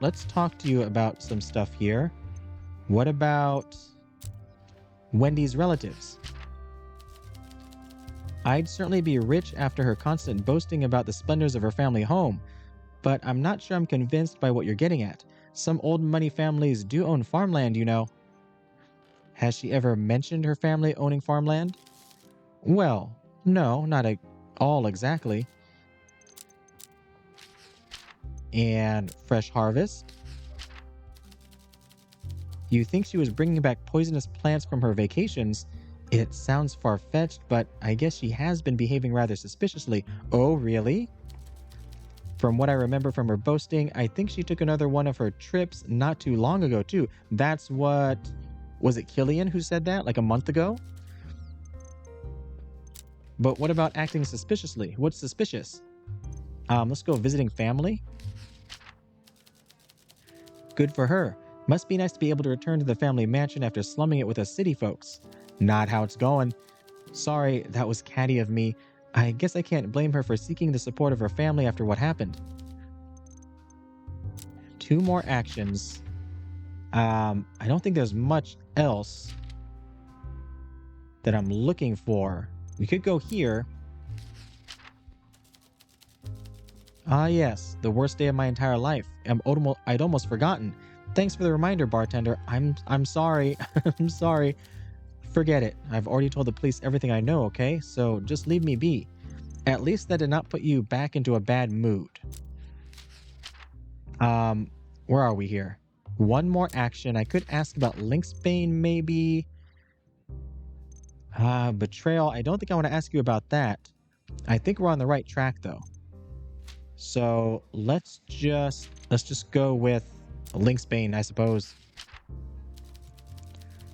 let's talk to you about some stuff here. What about Wendy's relatives? I'd certainly be rich after her constant boasting about the splendors of her family home, but I'm not sure I'm convinced by what you're getting at. Some old money families do own farmland, you know. Has she ever mentioned her family owning farmland? Well, no, not at all exactly. And fresh harvest? You think she was bringing back poisonous plants from her vacations? It sounds far-fetched, but I guess she has been behaving rather suspiciously. Oh, really? From what I remember from her boasting, I think she took another one of her trips not too long ago, too. That's what... Was it Killian who said that, like a month ago? But what about acting suspiciously? What's suspicious? Let's go visiting family. Good for her. Must be nice to be able to return to the family mansion after slumming it with us city folks. Not how it's going. Sorry, that was catty of me. I guess I can't blame her for seeking the support of her family after what happened. 2 more actions. I don't think there's much else that I'm looking for. We could go here. Ah, yes, the worst day of my entire life. I'd almost forgotten. Thanks for the reminder, bartender. I'm sorry. I'm sorry. Forget it. I've already told the police everything I know, okay? So just leave me be. At least that did not put you back into a bad mood. Where are we here? 1 more action. I could ask about Lynxbane, maybe. Betrayal. I don't think I want to ask you about that. I think we're on the right track, though. So let's just go with Lynxbane, I suppose.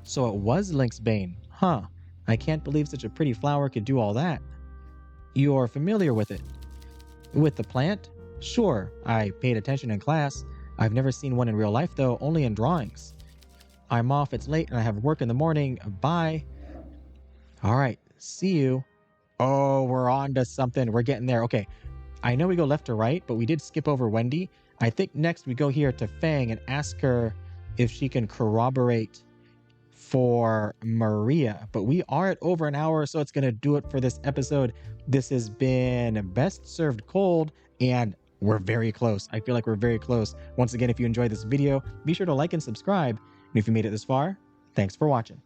So it was Lynxbane. Huh. I can't believe such a pretty flower could do all that. You're familiar with it? With the plant? Sure, I paid attention in class. I've never seen one in real life, though, only in drawings. I'm off, it's late, and I have work in the morning. Bye. All right, see you. Oh, we're on to something. We're getting there. Okay, I know we go left to right, but we did skip over Wendy. I think next we go here to Feng and ask her if she can corroborate for Maria. But we are at over an hour, so it's going to do it for this episode. This has been Best Served Cold, and we're very close. I feel like we're very close. Once again, if you enjoyed this video, be sure to like and subscribe. And if you made it this far, thanks for watching.